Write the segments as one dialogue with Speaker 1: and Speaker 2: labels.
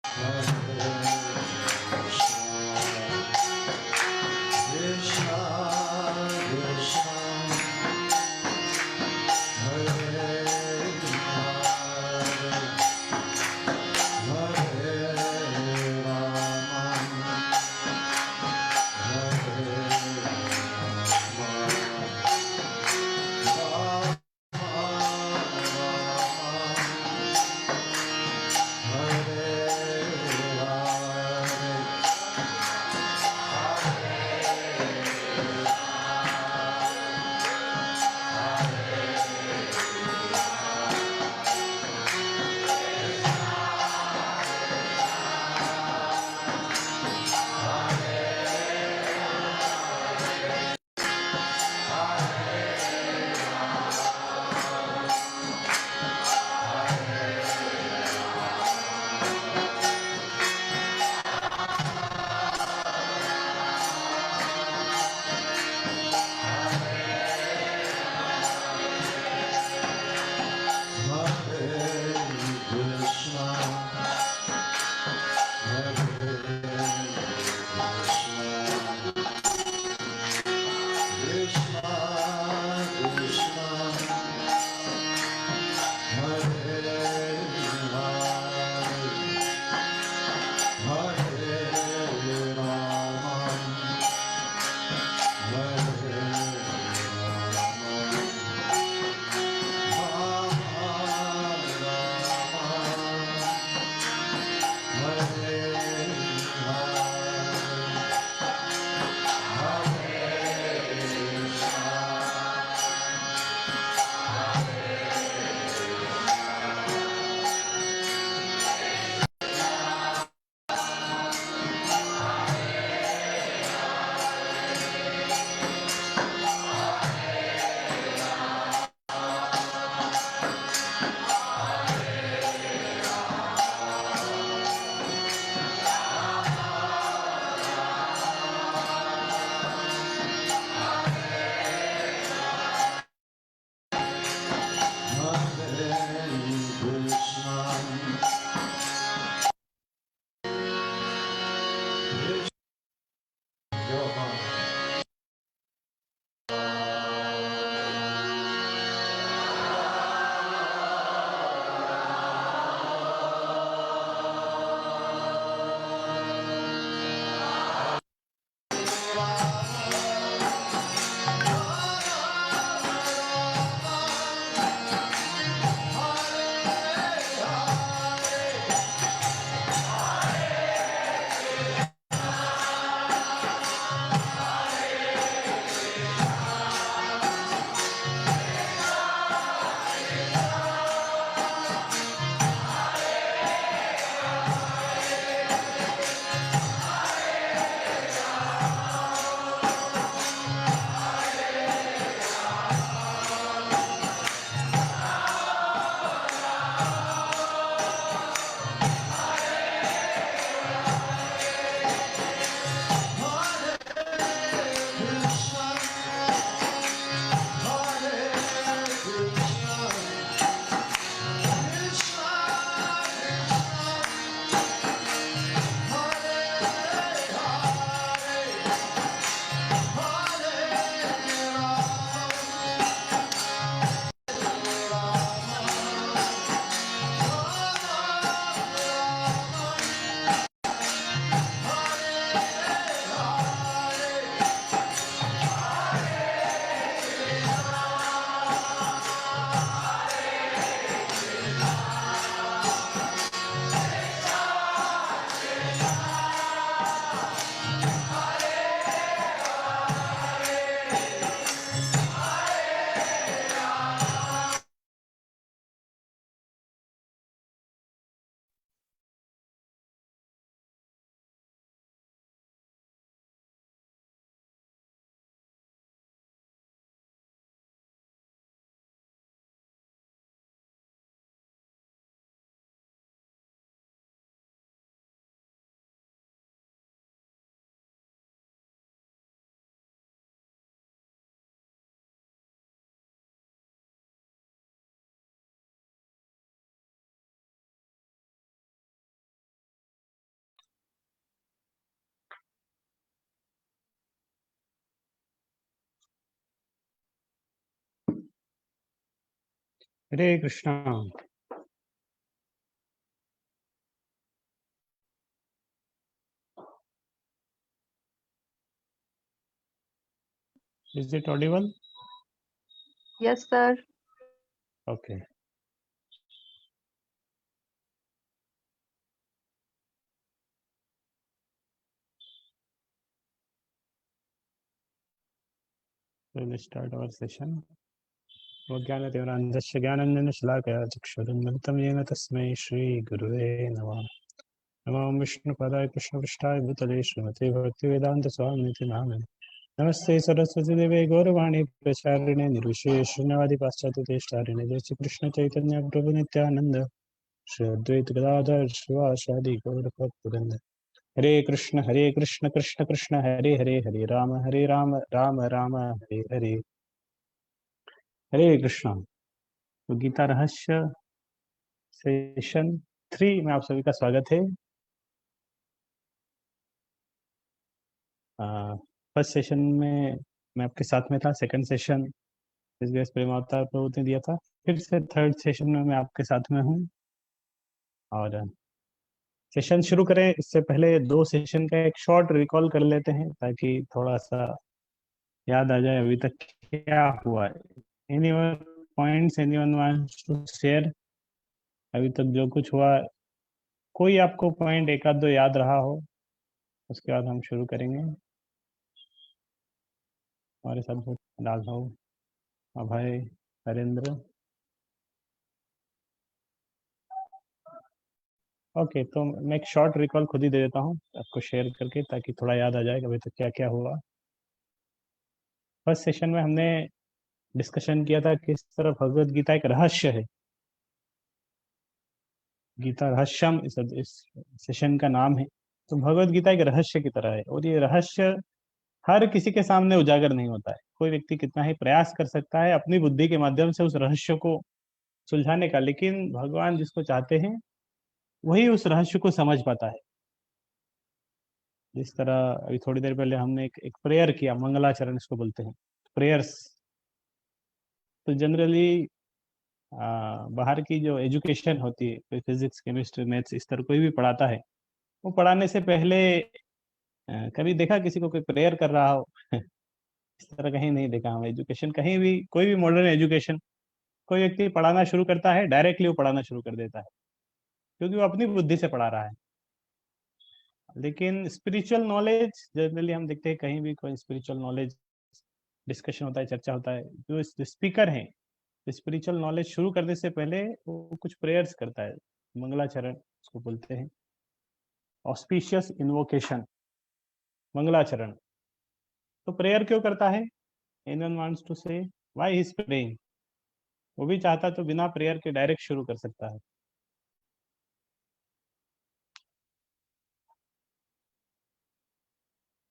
Speaker 1: Hare Hare Krishna. Is it audible?
Speaker 2: Yes, sir.
Speaker 1: Okay. We'll start our session. ज्ञानतिवरान्धस्य ज्ञानञ्जनशलाकया चक्षुरुन्मिलितं येन तस्मै श्रीगुरुवे नमः। नमो विष्णुपदाय कृष्णपृष्ठाय भूतले श्रीमते भक्तिवेदान्तस्वामिनिति नामिने। नमस्ते सरस्वती देवे गौरवाणी प्रचारिणे निर्विशेषण्यवादि पाश्चात्यदेष्टारिणे जय श्री कृष्ण चैतन्य प्रभु नित्यानंद श्री अद्वैत गदाधर शिवासादि गौरभक्तवृंद। हरे कृष्ण कृष्ण कृष्ण हरे हरे, हरे राम राम राम हरे हरे। हरे कृष्ण। तो गीता रहस्य सेशन 3 में आप सभी का स्वागत है। फर्स्ट सेशन में मैं आपके साथ में था, सेकंड सेशन इस गैस प्रेम अवतार प्रभु ने दिया था, फिर से थर्ड सेशन में मैं आपके साथ में हूँ। और सेशन शुरू करें इससे पहले 2 सेशन का एक शॉर्ट रिकॉल कर लेते हैं ताकि थोड़ा सा याद आ जाए अभी तक क्या हुआ है। Anyone points, anyone wants to share अभी तक जो कुछ हुआ? कोई आपको पॉइंट एक आध दो याद रहा हो, उसके बाद हम शुरू करेंगे। हमारे साथ राघव, अभय, हरेंद्र। ओके, तो मैं एक शॉर्ट रिकॉल खुद ही दे देता हूँ आपको शेयर करके ताकि थोड़ा याद आ जाए कि अभी तक क्या क्या हुआ। फर्स्ट सेशन में हमने डिस्कशन किया था किस तरह भगवत गीता एक रहस्य है। गीता रहस्यम इस सेशन का नाम है। तो भगवत गीता एक रहस्य की तरह है और ये रहस्य हर किसी के सामने उजागर नहीं होता है। कोई व्यक्ति कितना ही प्रयास कर सकता है अपनी बुद्धि के माध्यम से उस रहस्य को सुलझाने का, लेकिन भगवान जिसको चाहते हैं वही उस रहस्य को समझ पाता है। जिस तरह अभी थोड़ी देर पहले हमने एक प्रेयर किया, मंगलाचरण इसको बोलते हैं, प्रेयर्स। तो जनरली बाहर की जो एजुकेशन होती है, कोई फिजिक्स केमिस्ट्री मैथ्स इस तरह कोई भी पढ़ाता है, वो पढ़ाने से पहले कभी देखा किसी को कोई प्रेयर कर रहा हो? इस तरह कहीं नहीं देखा हम। एजुकेशन कहीं भी, कोई भी मॉडर्न एजुकेशन, कोई व्यक्ति पढ़ाना शुरू करता है डायरेक्टली वो पढ़ाना शुरू कर देता है क्योंकि वो अपनी बुद्धि से पढ़ा रहा है। लेकिन स्पिरिचुअल नॉलेज जनरली हम देखते हैं कहीं भी कोई स्पिरिचुअल नॉलेज डिस्कशन होता है, चर्चा होता है, जो स्पीकर हैं स्पिरिचुअल नॉलेज शुरू करने से पहले वो कुछ प्रेयर्स करता है, मंगलाचरण उसको बोलते हैं, ऑस्पिशियस इन्वोकेशन, मंगलाचरण। तो प्रेयर क्यों करता है? एनीवन वांट्स टू से व्हाई ही इज प्रेइंग? वो भी चाहता तो बिना प्रेयर के डायरेक्ट शुरू कर सकता है।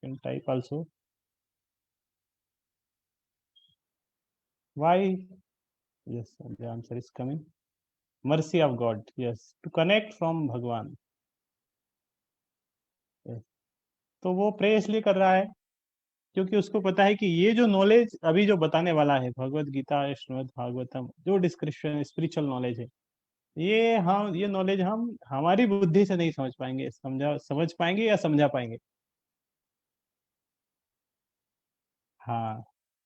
Speaker 1: Can type also why. Yes, the answer is coming. Mercy of God, yes, to connect from Bhagwan. yes. तो वो प्रे इसलिए कर रहा है क्योंकि उसको पता है कि ये जो नॉलेज अभी जो बताने वाला है, भगवत गीता, श्रीमद् भागवतम, जो डिस्क्रिप्शन स्पिरिचुअल नॉलेज है, ये नॉलेज हम हमारी बुद्धि से नहीं समझ पाएंगे, समझ पाएंगे या समझा पाएंगे। हाँ,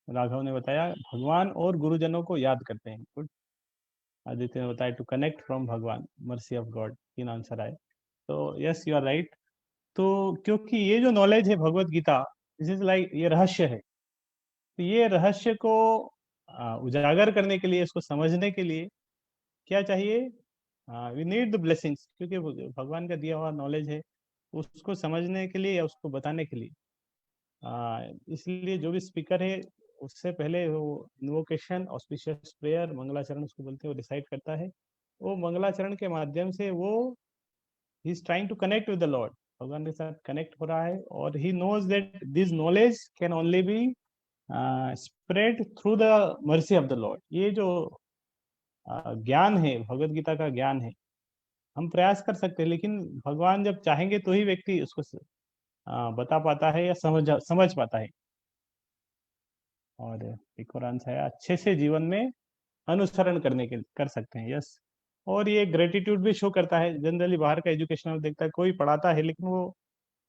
Speaker 1: राघव ने बताया भगवान और गुरुजनों को याद करते हैं। गुड। आदित्य ने बताया टू कनेक्ट फ्रॉम भगवान, मर्सी ऑफ गॉड, 3 आंसर आए। तो यस, यू आर राइट। तो क्योंकि ये जो नॉलेज है Bhagavad Gita, this is like, ये रहस्य है। तो ये रहस्य को उजागर करने के लिए, इसको समझने के लिए क्या चाहिए? वी नीड द ब्लेसिंग्स, क्योंकि भगवान का दिया हुआ नॉलेज है, उसको समझने के लिए या उसको बताने के लिए इसलिए जो भी स्पीकर है उससे पहले वो इन्वोकेशन, ऑस्पिशियस प्रेयर, मंगलाचरण उसको बोलते हैं, वो डिसाइड करता है। वो मंगलाचरण के माध्यम से वो he is trying to connect with the lord, भगवान के साथ कनेक्ट हो रहा है। और he knows that this knowledge can only be spread through the mercy of the lord. ये जो ज्ञान है, भगवत गीता का ज्ञान है, हम प्रयास कर सकते हैं, लेकिन भगवान जब चाहेंगे तो ही व्यक्ति उसको बता पाता है या समझ पाता है। और एक और आंसर है अच्छे से जीवन में अनुसरण करने के कर सकते हैं। यस। और ये ग्रेटिट्यूड भी शो करता है। जनरली बाहर का एजुकेशनल देखता है, कोई पढ़ाता है लेकिन वो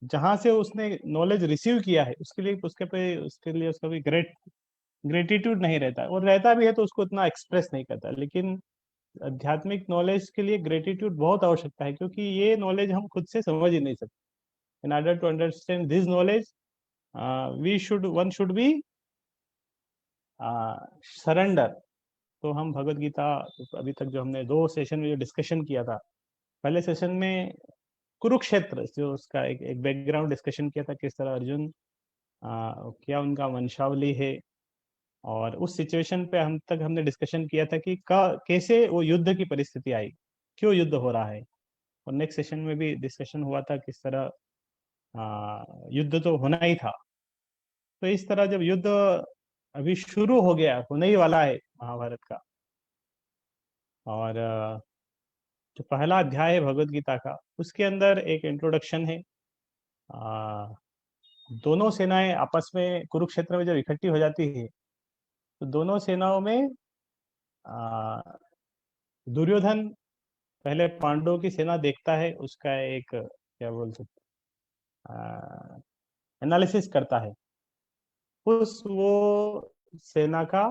Speaker 1: जहां से उसने नॉलेज रिसीव किया है उसके लिए उसका भी ग्रेटिट्यूड नहीं रहता, और रहता भी है तो उसको उतना एक्सप्रेस नहीं करता। लेकिन आध्यात्मिक नॉलेज के लिए ग्रेटिट्यूड बहुत आवश्यकता है, क्योंकि ये नॉलेज हम खुद से समझ ही नहीं सकते। In order to understand this knowledge we should one should be surrender. तो हम भगवत गीता अभी तक जो हमने 2 सेशन में जो डिस्कशन किया था, पहले सेशन में कुरुक्षेत्र जो उसका एक बैकग्राउंड डिस्कशन किया था, किस तरह अर्जुन क्या उनका वंशावली है, और उस सिचुएशन पे हमने डिस्कशन किया था कि कैसे वो युद्ध की परिस्थिति आई, क्यों युद्ध हो रहा है। और नेक्स्ट सेशन में भी डिस्कशन हुआ था किस तरह युद्ध तो होना ही था। तो इस तरह जब युद्ध अभी शुरू हो गया, होने ही वाला है महाभारत का, और जो पहला अध्याय है भगवत गीता का, उसके अंदर एक इंट्रोडक्शन है। आ, दोनों सेनाएं आपस में कुरुक्षेत्र में जब इकट्ठी हो जाती है, तो दोनों सेनाओं में आ, दुर्योधन पहले पांडवों की सेना देखता है, उसका एक क्या बोल सकते एनालिसिस करता है उस वो सेना का।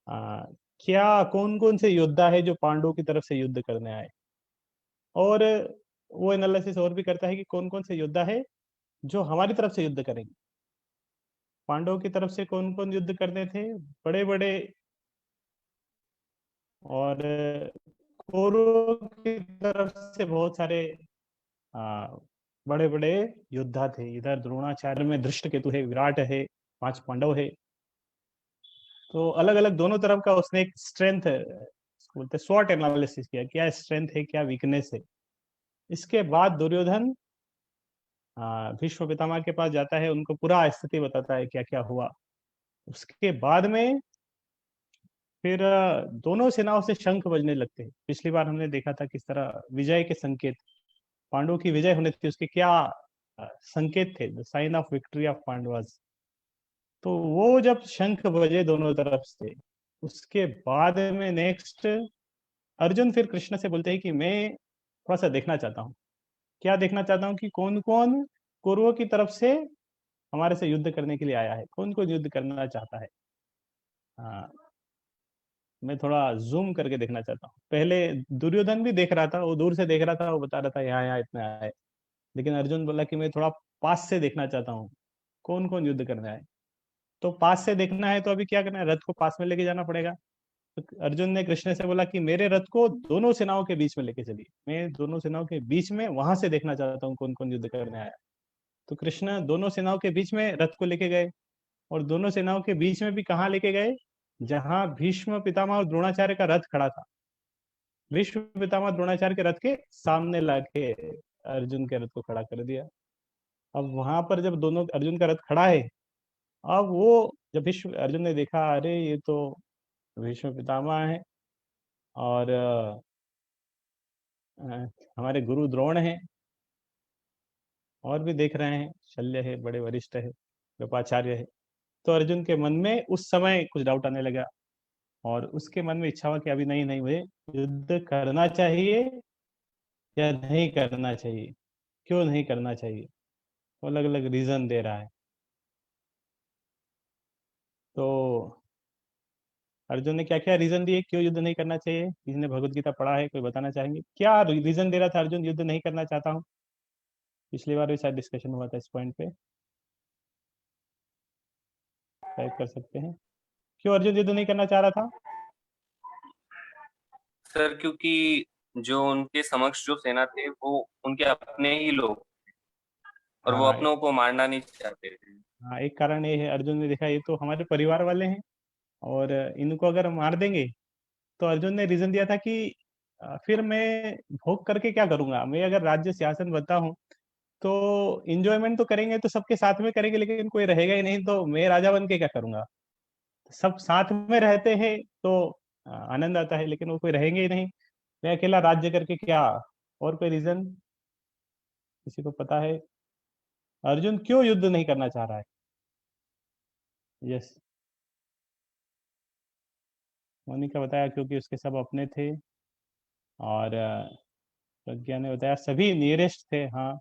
Speaker 1: आ, क्या कौन कौन से योद्धा है जो पांडवों की तरफ से युद्ध करने आए, और वो एनालिसिस और भी करता है कि कौन कौन से योद्धा है जो हमारी तरफ से युद्ध करेंगे। पांडवों की तरफ से कौन कौन युद्ध करने थे, बड़े बड़े, और कौरवों की तरफ से बहुत सारे बड़े बड़े योद्धा थे। इधर द्रोणाचार्य में धृष्टकेतु है, विराट है, 5 पांडव है। तो अलग अलग दोनों तरफ का उसने एक स्ट्रेंथ बोलते स्वॉट एनालिसिस किया, क्या स्ट्रेंथ है क्या वीकनेस है। इसके बाद दुर्योधन भीष्म पितामह के पास जाता है, उनको पूरा स्थिति बताता है क्या क्या हुआ। उसके बाद में फिर दोनों सेनाओं से शंख बजने लगते हैं। पिछली बार हमने देखा था किस तरह विजय के संकेत, पांडवों की विजय होने थी, उसके क्या संकेत थे, the sign of victory of Pandavas. तो वो जब शंख बजे दोनों तरफ से, उसके बाद में नेक्स्ट अर्जुन फिर कृष्ण से बोलते हैं कि मैं थोड़ा सा देखना चाहता हूँ। क्या देखना चाहता हूँ कि कौन कौन कौरवों की तरफ से हमारे से युद्ध करने के लिए आया है, कौन कौन युद्ध करना चाहता है। हाँ, मैं थोड़ा जूम करके देखना चाहता हूँ। पहले दुर्योधन भी देख रहा था, वो दूर से देख रहा था, वो बता रहा था यहाँ यहाँ इतने आए। लेकिन अर्जुन बोला कि मैं थोड़ा पास से देखना चाहता हूँ, कौन कौन युद्ध करने आए। तो पास से देखना है तो अभी क्या करना है, रथ को पास में लेके जाना पड़ेगा। तो अर्जुन ने कृष्ण से बोला कि मेरे रथ को दोनों सेनाओं के बीच में लेके चलिए, मैं दोनों सेनाओं के बीच में वहां से देखना चाहता हूँ कौन कौन युद्ध करने आया। तो कृष्ण दोनों सेनाओं के बीच में रथ को लेके गए, और दोनों सेनाओं के बीच में भी कहाँ लेके गए, जहां भीष्म पितामह और द्रोणाचार्य का रथ खड़ा था। भीष्म पितामह द्रोणाचार्य के रथ के सामने लाके अर्जुन के रथ को खड़ा कर दिया। अब वहां पर जब दोनों अर्जुन का रथ खड़ा है, अब वो जब भीष्म अर्जुन ने देखा, अरे ये तो भीष्म पितामह है, और हमारे गुरु द्रोण है, और भी देख रहे हैं, शल्य है, बड़े वरिष्ठ है, कृपाचार्य है। तो अर्जुन के मन में उस समय कुछ डाउट आने लगा, और उसके मन में इच्छा हुआ कि अभी नहीं नहीं, मुझे युद्ध करना चाहिए या नहीं करना चाहिए, क्यों नहीं करना चाहिए। तो अलग अलग रीजन दे रहा है। तो अर्जुन ने क्या क्या रीजन दिए क्यों युद्ध नहीं करना चाहिए, किसी ने भगवत गीता पढ़ा है, कोई बताना चाहेंगे क्या रीजन दे रहा था अर्जुन युद्ध नहीं करना चाहता हूँ। पिछली बार भी शायद डिस्कशन हुआ था इस पॉइंट पे, टाइप कर सकते हैं, क्यों अर्जुन युद्ध नहीं करना चाह रहा था।
Speaker 3: सर क्योंकि जो उनके समक्ष जो सेना थे वो उनके अपने ही लोग, और वो
Speaker 1: हाँ,
Speaker 3: अपनों को मारना नहीं चाहते थे।
Speaker 1: हाँ, एक कारण ये है, अर्जुन ने देखा ये तो हमारे परिवार वाले हैं, और इनको अगर मार देंगे, तो अर्जुन ने रीजन दिया था कि फिर मैं भोग करके क्या करूंगा, मैं अगर राज्य सिंहासन बनता हूँ तो इंजॉयमेंट तो करेंगे, तो सबके साथ में करेंगे, लेकिन कोई रहेगा ही नहीं, तो मैं राजा बन के क्या करूंगा। सब साथ में रहते हैं तो आनंद आता है, लेकिन वो कोई रहेंगे ही नहीं, मैं अकेला राज्य करके क्या। और कोई रीजन किसी को पता है, अर्जुन क्यों युद्ध नहीं करना चाह रहा है। यस। मोनिका बताया क्योंकि उसके सब अपने थे, और प्रज्ञा ने बताया सभी नियरेस्ट थे। हाँ,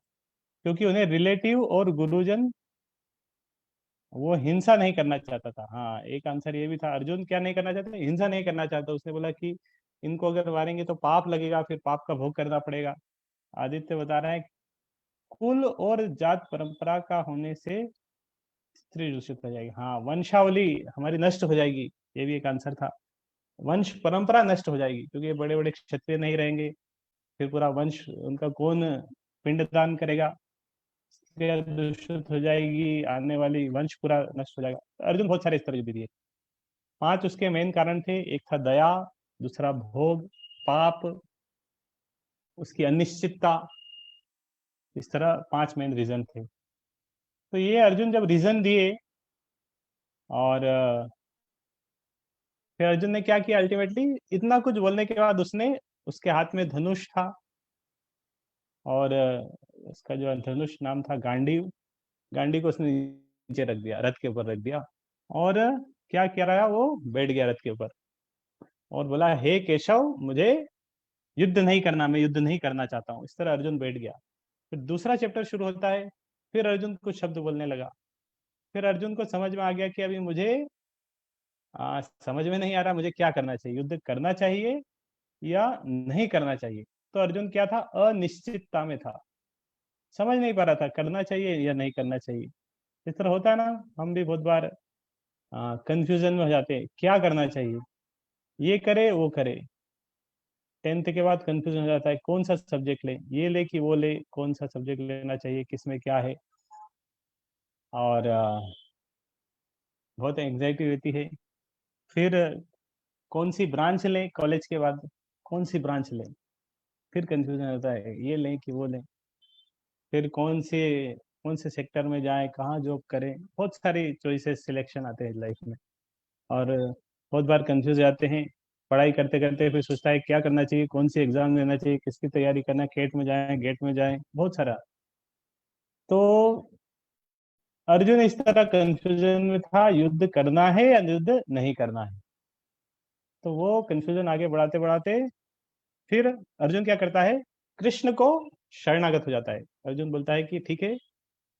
Speaker 1: क्योंकि उन्हें रिलेटिव और गुरुजन, वो हिंसा नहीं करना चाहता था। हाँ, एक आंसर ये भी था। अर्जुन क्या नहीं करना चाहता? हिंसा नहीं करना चाहता। उसने बोला कि इनको अगर मारेंगे तो पाप लगेगा, फिर पाप का भोग करना पड़ेगा। आदित्य बता रहा है कुल और जात परंपरा का होने से स्त्री दूषित हो जाएगी। हाँ, वंशावली हमारी नष्ट हो जाएगी, ये भी एक आंसर था। वंश परंपरा नष्ट हो जाएगी क्योंकि बड़े बड़े क्षत्रिय नहीं रहेंगे, फिर पूरा वंश उनका कौन पिंडदान करेगा? स्त्रियां दूषित हो जाएगी, आने वाली वंश पूरा नष्ट हो जाएगा। अर्जुन बहुत सारे इस तरह के दिए। 5 उसके मेन कारण थे। एक था दया, दूसरा भोग, पाप, उसकी अनिश्चितता। इस तरह 5 मेन रीजन थे। तो ये अर्जुन जब रीजन दिए, और फिर अर्जुन ने क्या किया अल्टीमेटली? इतना कुछ बोलने के बाद उसने, उसके हाथ में धनुष था, और उसका जो धनुष नाम था गांडीव, गांडी को उसने नीचे रख दिया, रथ के ऊपर रख दिया, और क्या कह रहा है? वो बैठ गया रथ के ऊपर और बोला हे केशव, मुझे युद्ध नहीं करना, मैं युद्ध नहीं करना चाहता हूँ। इस तरह अर्जुन बैठ गया। फिर दूसरा चैप्टर शुरू होता है। फिर अर्जुन कुछ शब्द बोलने लगा। फिर अर्जुन को समझ में आ गया कि अभी मुझे समझ में नहीं आ रहा मुझे क्या करना चाहिए, युद्ध करना चाहिए या नहीं करना चाहिए। तो अर्जुन क्या था? अनिश्चितता में था, समझ नहीं पा रहा था करना चाहिए या नहीं करना चाहिए। इस तरह होता है ना, हम भी बहुत बार कंफ्यूजन में हो जाते हैं, क्या करना चाहिए, ये करे वो करे। 10th के बाद कंफ्यूजन हो जाता है, कौन सा सब्जेक्ट ले, ये ले कि वो ले, कौन सा सब्जेक्ट लेना चाहिए, किसमें क्या है, और बहुत एंग्जाइटी रहती है। फिर कौन सी ब्रांच लें कॉलेज के बाद, कौन सी ब्रांच लें, फिर कंफ्यूजन होता है, ये लें कि वो लें। फिर कौन से सेक्टर में जाएं, कहाँ जॉब करें, बहुत सारी चॉइसेस सिलेक्शन आते हैं लाइफ में। और बहुत बार कंफ्यूज जाते हैं पढ़ाई करते करते, फिर सोचता है क्या करना चाहिए, कौन सी एग्जाम देना चाहिए, किसकी तैयारी करना है, केट में जाएं गेट में जाएं, बहुत सारा। तो अर्जुन इस तरह कंफ्यूजन में था, युद्ध करना है या युद्ध नहीं करना है। तो वो कंफ्यूजन आगे बढ़ाते बढ़ाते फिर अर्जुन क्या करता है? कृष्ण को शरणागत हो जाता है। अर्जुन बोलता है कि ठीक है,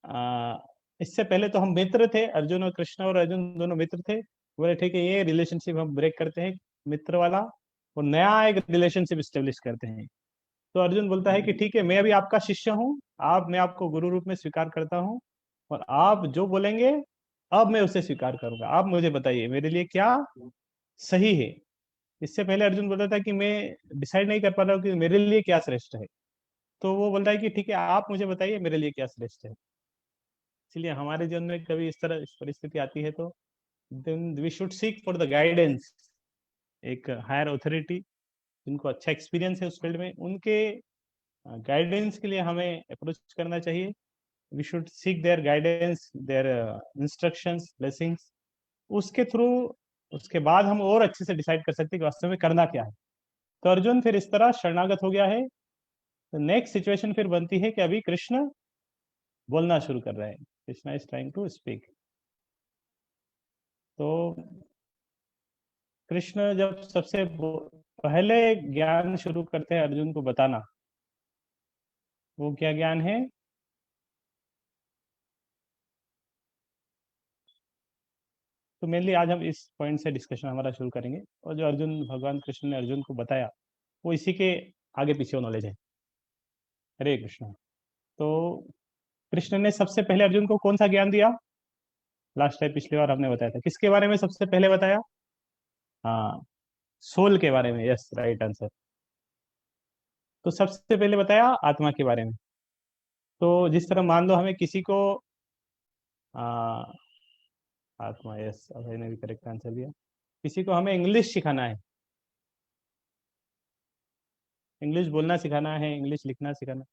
Speaker 1: आ, इससे पहले तो हम मित्र थे, अर्जुन और कृष्ण, और अर्जुन दोनों मित्र थे। बोले ठीक है, ये रिलेशनशिप हम ब्रेक करते हैं मित्र वाला, और नया एक रिलेशनशिप स्टेब्लिश करते हैं। तो अर्जुन बोलता है कि ठीक है, मैं अभी आपका शिष्य हूँ, मैं आपको गुरु रूप में स्वीकार करता हूँ, और आप जो बोलेंगे अब मैं उसे स्वीकार करूंगा। आप मुझे बताइए मेरे लिए क्या सही है। इससे पहले अर्जुन बोलता था कि मैं डिसाइड नहीं कर पा रहा हूँ कि मेरे लिए क्या श्रेष्ठ है। तो वो बोलता है कि ठीक है, आप मुझे बताइए मेरे लिए क्या श्रेष्ठ है। इसलिए हमारे जीवन में कभी इस तरह इस परिस्थिति आती है तो then we should seek for the guidance, एक हायर अथॉरिटी जिनको अच्छा एक्सपीरियंस है उस फील्ड में, उनके गाइडेंस के लिए हमें अप्रोच करना चाहिए। We should seek their guidance, their instructions, blessings. उसके थ्रू, उसके बाद हम और अच्छे से डिसाइड कर सकते हैं कि वास्तव में करना क्या है। तो अर्जुन फिर इस तरह शरणागत हो गया है। तो नेक्स्ट सिचुएशन फिर बनती है कि अभी कृष्ण बोलना शुरू कर रहे हैं, Krishna is trying to speak. तो कृष्ण जब सबसे पहले ज्ञान शुरू करते हैं अर्जुन को बताना, वो क्या ज्ञान है? तो मेनली आज हम इस पॉइंट से डिस्कशन हमारा शुरू करेंगे, और जो अर्जुन, भगवान कृष्ण ने अर्जुन को बताया, वो इसी के आगे पीछे नॉलेज है। हरे कृष्ण। तो कृष्ण ने सबसे पहले अर्जुन को कौन सा ज्ञान दिया? लास्ट टाइम पिछली बार हमने बताया था, किसके बारे में सबसे पहले बताया? हाँ, सोल के बारे में। Yes, right answer. तो सबसे पहले बताया आत्मा के बारे में। तो जिस तरह मान लो हमें किसी को आ, आत्मा, यस, अभय ने भी करेक्ट आंसर दिया। किसी को हमें इंग्लिश सिखाना है, इंग्लिश बोलना सिखाना है, इंग्लिश लिखना सिखाना।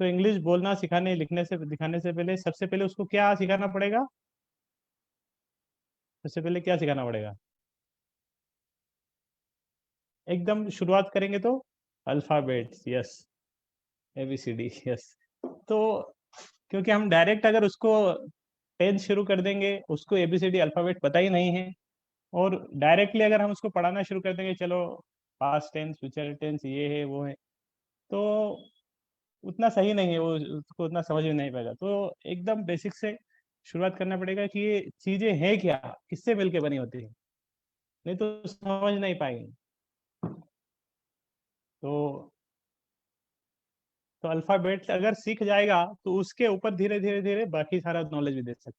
Speaker 1: तो इंग्लिश बोलना सिखाने, लिखने से, दिखाने से पहले सबसे पहले उसको क्या सिखाना पड़ेगा? सबसे पहले क्या सिखाना पड़ेगा? एकदम शुरुआत करेंगे तो अल्फाबेट्स, यस, ABCD, यस। तो क्योंकि हम डायरेक्ट अगर उसको 10 शुरू कर देंगे, उसको ABCD अल्फाबेट पता ही नहीं है, और डायरेक्टली अगर हम उसको पढ़ाना शुरू कर देंगे, चलो पास्ट टेंस फ्यूचर टेंस ये है वो है, तो उतना सही नहीं है, वो उसको उतना समझ में नहीं पाएगा। तो एकदम बेसिक से शुरुआत करना पड़ेगा कि ये चीजें हैं क्या, किससे मिलके बनी होती है, नहीं तो समझ नहीं पाएंगे। तो अल्फाबेट अगर सीख जाएगा तो उसके ऊपर धीरे धीरे धीरे बाकी सारा नॉलेज भी दे सकते।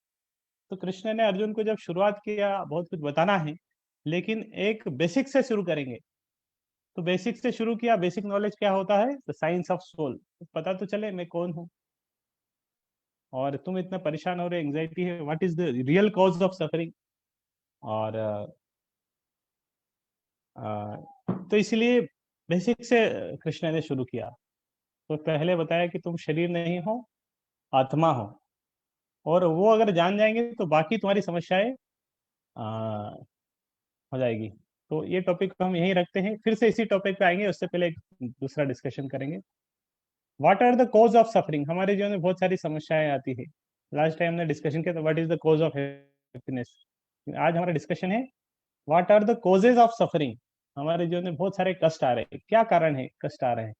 Speaker 1: तो कृष्ण ने अर्जुन को जब शुरुआत किया, बहुत कुछ बताना है, लेकिन एक बेसिक से शुरू करेंगे। तो बेसिक से शुरू किया, बेसिक नॉलेज क्या होता है, द साइंस ऑफ सोल, पता तो चले मैं कौन हूँ, और तुम इतना परेशान हो रहे, एंजाइटी है, what is the real cause of suffering. और तो इसलिए बेसिक से कृष्ण ने शुरू किया। तो पहले बताया कि तुम शरीर नहीं हो, आत्मा हो, और वो अगर जान जाएंगे तो बाकी तुम्हारी समस्याएं हो जाएगी। तो ये टॉपिक हम यहीं रखते हैं, फिर से इसी टॉपिक पे आएंगे, उससे पहले एक दूसरा डिस्कशन करेंगे। What are the cause of suffering. हमारे जीवन में बहुत सारी समस्याएं आती है। लास्ट टाइम हमने डिस्कशन किया था what is the cause of happiness. आज हमारा डिस्कशन है what are the causes of suffering. हमारे जीवन में बहुत सारे कष्ट आ रहे हैं, क्या कारण है कष्ट आ रहे हैं,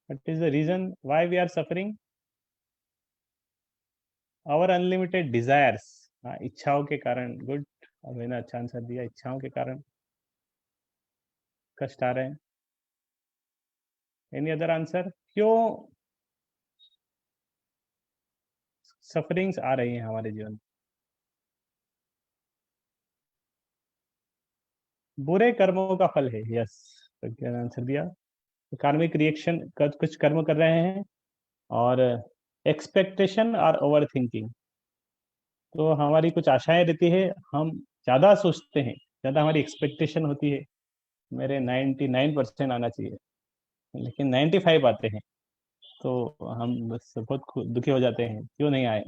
Speaker 1: what is the reason why we are suffering. Our unlimited desires, इच्छाओं के कारण। गुड, मैंने अच्छा आंसर दिया, इच्छाओं के कारण कष्ट आ रहे हैं। एनी अदर आंसर, क्यों सफरिंग्स आ रही हैं हमारे जीवन में। बुरे कर्मों का फल है, यस, आंसर दिया। कार्मिक रिएक्शन, कुछ कर्म कर रहे हैं, और एक्सपेक्टेशन और ओवर थिंकिंग। तो हमारी कुछ आशाएं रहती है, हम ज्यादा सोचते हैं, ज्यादा हमारी एक्सपेक्टेशन होती है, मेरे 99% आना चाहिए, लेकिन 95 आते हैं, तो हम बस बहुत दुखी हो जाते हैं, क्यों नहीं आए।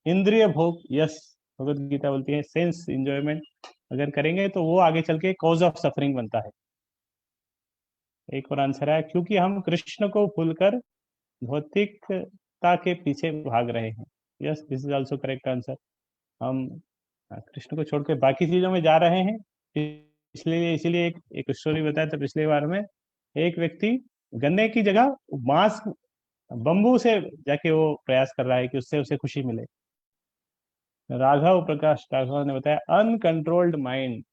Speaker 1: इंद्रिय भोग, यस, भगवत गीता बोलती है सेंस इंजॉयमेंट अगर करेंगे तो वो आगे चल के कॉज ऑफ सफरिंग बनता है। एक और आंसर है क्योंकि हम कृष्ण को भूलकर भौतिकता के पीछे भाग रहे हैं। Yes, this is also correct answer. हम कृष्ण को छोड़ के बाकी चीजों में जा रहे हैं, इसलिए इसीलिए एक स्टोरी बताया था पिछले बार में। एक व्यक्ति गन्ने की जगह बांस, बम्बू से जाके वो प्रयास कर रहा है कि उससे उसे खुशी मिले। राघव प्रकाश राघव ने बताया uncontrolled mind.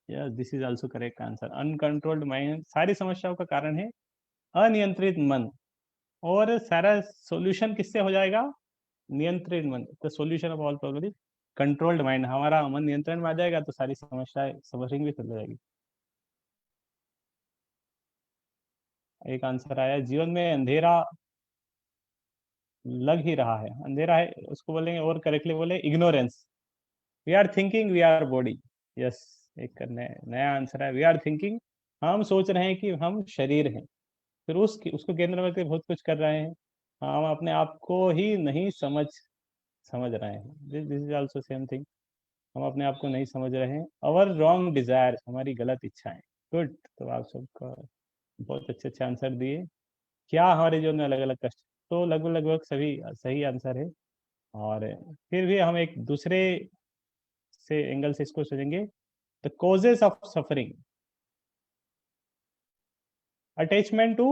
Speaker 1: Yes, this is also correct answer. Uncontrolled mind सारी समस्याओं का कारण है, अनियंत्रित मन। और सारा सॉल्यूशन किससे हो जाएगा, नियंत्रित मन। The solution of all problem, controlled mind. हमारा मन नियंत्रण में आ जाएगा तो सारी समस्याएं सफरिंग भी खत्म हो जाएगी। एक आंसर आया, जीवन में अंधेरा लग ही रहा है, अंधेरा है उसको बोलेंगे, और करेक्टली बोले ignorance. We are thinking we are body. Yes, एक नया आंसर है, वी आर थिंकिंग। हम सोच रहे हैं कि हम शरीर हैं, फिर उसको केंद्र में रखकर बहुत कुछ कर रहे हैं, हम अपने आप को ही नहीं समझ रहे हैं। This is also same thing, हम अपने आप को नहीं समझ रहे हैं। अवर रॉन्ग डिजायर, हमारी गलत इच्छाएं। गुड, तो आप सबका बहुत अच्छे अच्छे आंसर दिए। क्या हमारे जीवन में अलग अलग कष्ट, तो लगभग लगभग सभी सही आंसर है। और फिर भी हम एक दूसरे से एंगल से इसको सोचेंगे, the causes of suffering. Attachment to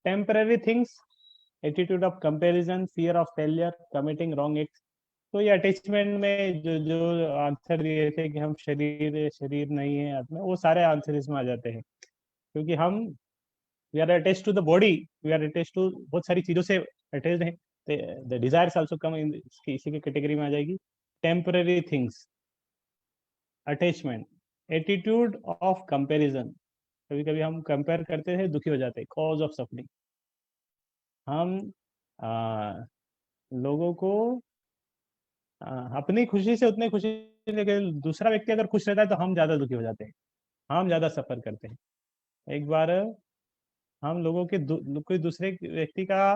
Speaker 1: temporary things, attitude of comparison, fear of failure, committing wrong act. तो ये अटैचमेंट में जो जो आंसर दिए थे कि हम शरीर शरीर नहीं है आत्मा, वो सारे आंसर इसमें आ जाते हैं, क्योंकि हम we are attached to the body, we are attached to बहुत सारी चीजों से अटैच्ड हैं। The desires also come in इसी की कैटेगरी में आ जाएगी। Temporary things, attachment, attitude of comparison, कभी कभी हम कंपेयर करते हैं दुखी हो जाते हैं, कॉज ऑफ सफरिंग। हम आ, लोगों को अपनी खुशी से उतनी खुशी, लेकिन दूसरा व्यक्ति अगर खुश रहता है तो हम ज्यादा दुखी हो जाते हैं, हम ज्यादा सफर करते हैं। एक बार हम लोगों के कोई दूसरे व्यक्ति का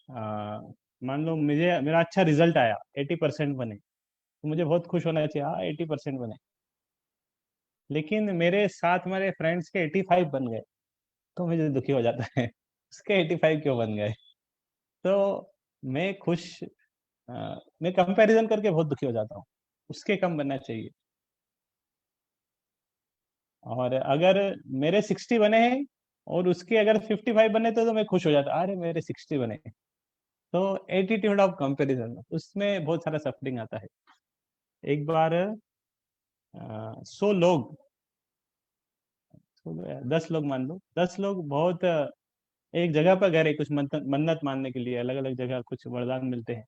Speaker 1: मान लो मुझे मेरा अच्छा रिजल्ट आया, 80% बने, तो मुझे बहुत खुश होना चाहिए, हाँ 80% बने, लेकिन मेरे साथ मेरे फ्रेंड्स के 85 बन गए, तो मुझे दुखी हो जाता है उसके 85 क्यों बन गए। तो मैं खुश मैं कंपैरिजन करके बहुत दुखी हो जाता हूँ, उसके कम बनना चाहिए। और अगर मेरे 60 बने हैं और उसके अगर 55 बने तो मैं खुश हो जाता, अरे मेरे 60 बने। तो एटीट्यूड ऑफ कंपैरिजन, उसमें बहुत सारा सफरिंग आता है। एक बार 100 लोग, 10 लोग मान लो, 10 लोग बहुत एक जगह पर गए कुछ मन्नत मानने के लिए, अलग अलग जगह कुछ वरदान मिलते हैं।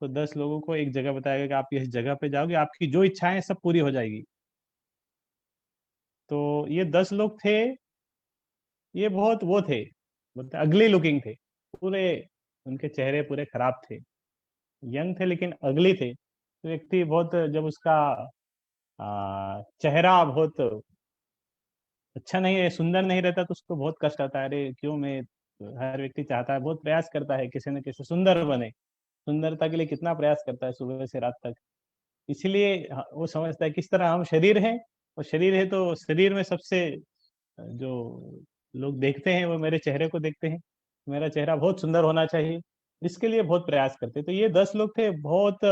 Speaker 1: तो 10 लोगों को एक जगह बताया गया कि आप इस जगह पे जाओगे, आपकी जो इच्छाएं सब पूरी हो जाएगी। तो ये 10 लोग थे, ये बहुत वो थे, बहुत अगली लुकिंग थे पूरे, उनके चेहरे पूरे खराब थे, यंग थे लेकिन अगली थे। तो व्यक्ति बहुत, जब उसका चेहरा बहुत अच्छा नहीं है, सुंदर नहीं रहता, तो उसको बहुत कष्ट आता है, अरे क्यों मैं, हर व्यक्ति चाहता है, बहुत प्रयास करता है किसी न किसी सुंदर बने, सुंदरता के लिए कितना प्रयास करता है सुबह से रात तक। इसीलिए वो समझता है किस तरह हम शरीर हैं, और शरीर है तो शरीर में सबसे जो लोग देखते हैं वो मेरे चेहरे को देखते हैं, मेरा चेहरा बहुत सुंदर होना चाहिए, इसके लिए बहुत प्रयास करते। तो ये 10 लोग थे, बहुत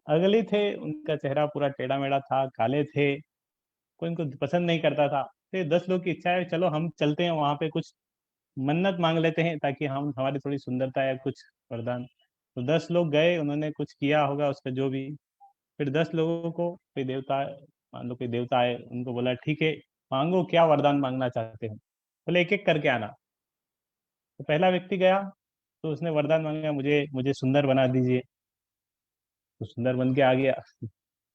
Speaker 1: अगली थे, उनका चेहरा पूरा टेढ़ा मेढ़ा था, काले थे, कोई इनको पसंद नहीं करता था। तो 10 लोग की इच्छा है, चलो हम चलते हैं वहां पे, कुछ मन्नत मांग लेते हैं ताकि हम हमारी थोड़ी सुंदरता या कुछ वरदान। तो 10 लोग गए, उन्होंने कुछ किया होगा उसका जो भी। फिर 10 लोगों को कोई देवता, मान लो कोई देवता आए, उनको बोला ठीक है, मांगो क्या वरदान मांगना चाहते हो, बोले एक एक करके आना। तो पहला व्यक्ति गया, तो उसने वरदान मांगा, मुझे मुझे सुंदर बना दीजिए, तो सुंदर बन के आ गया।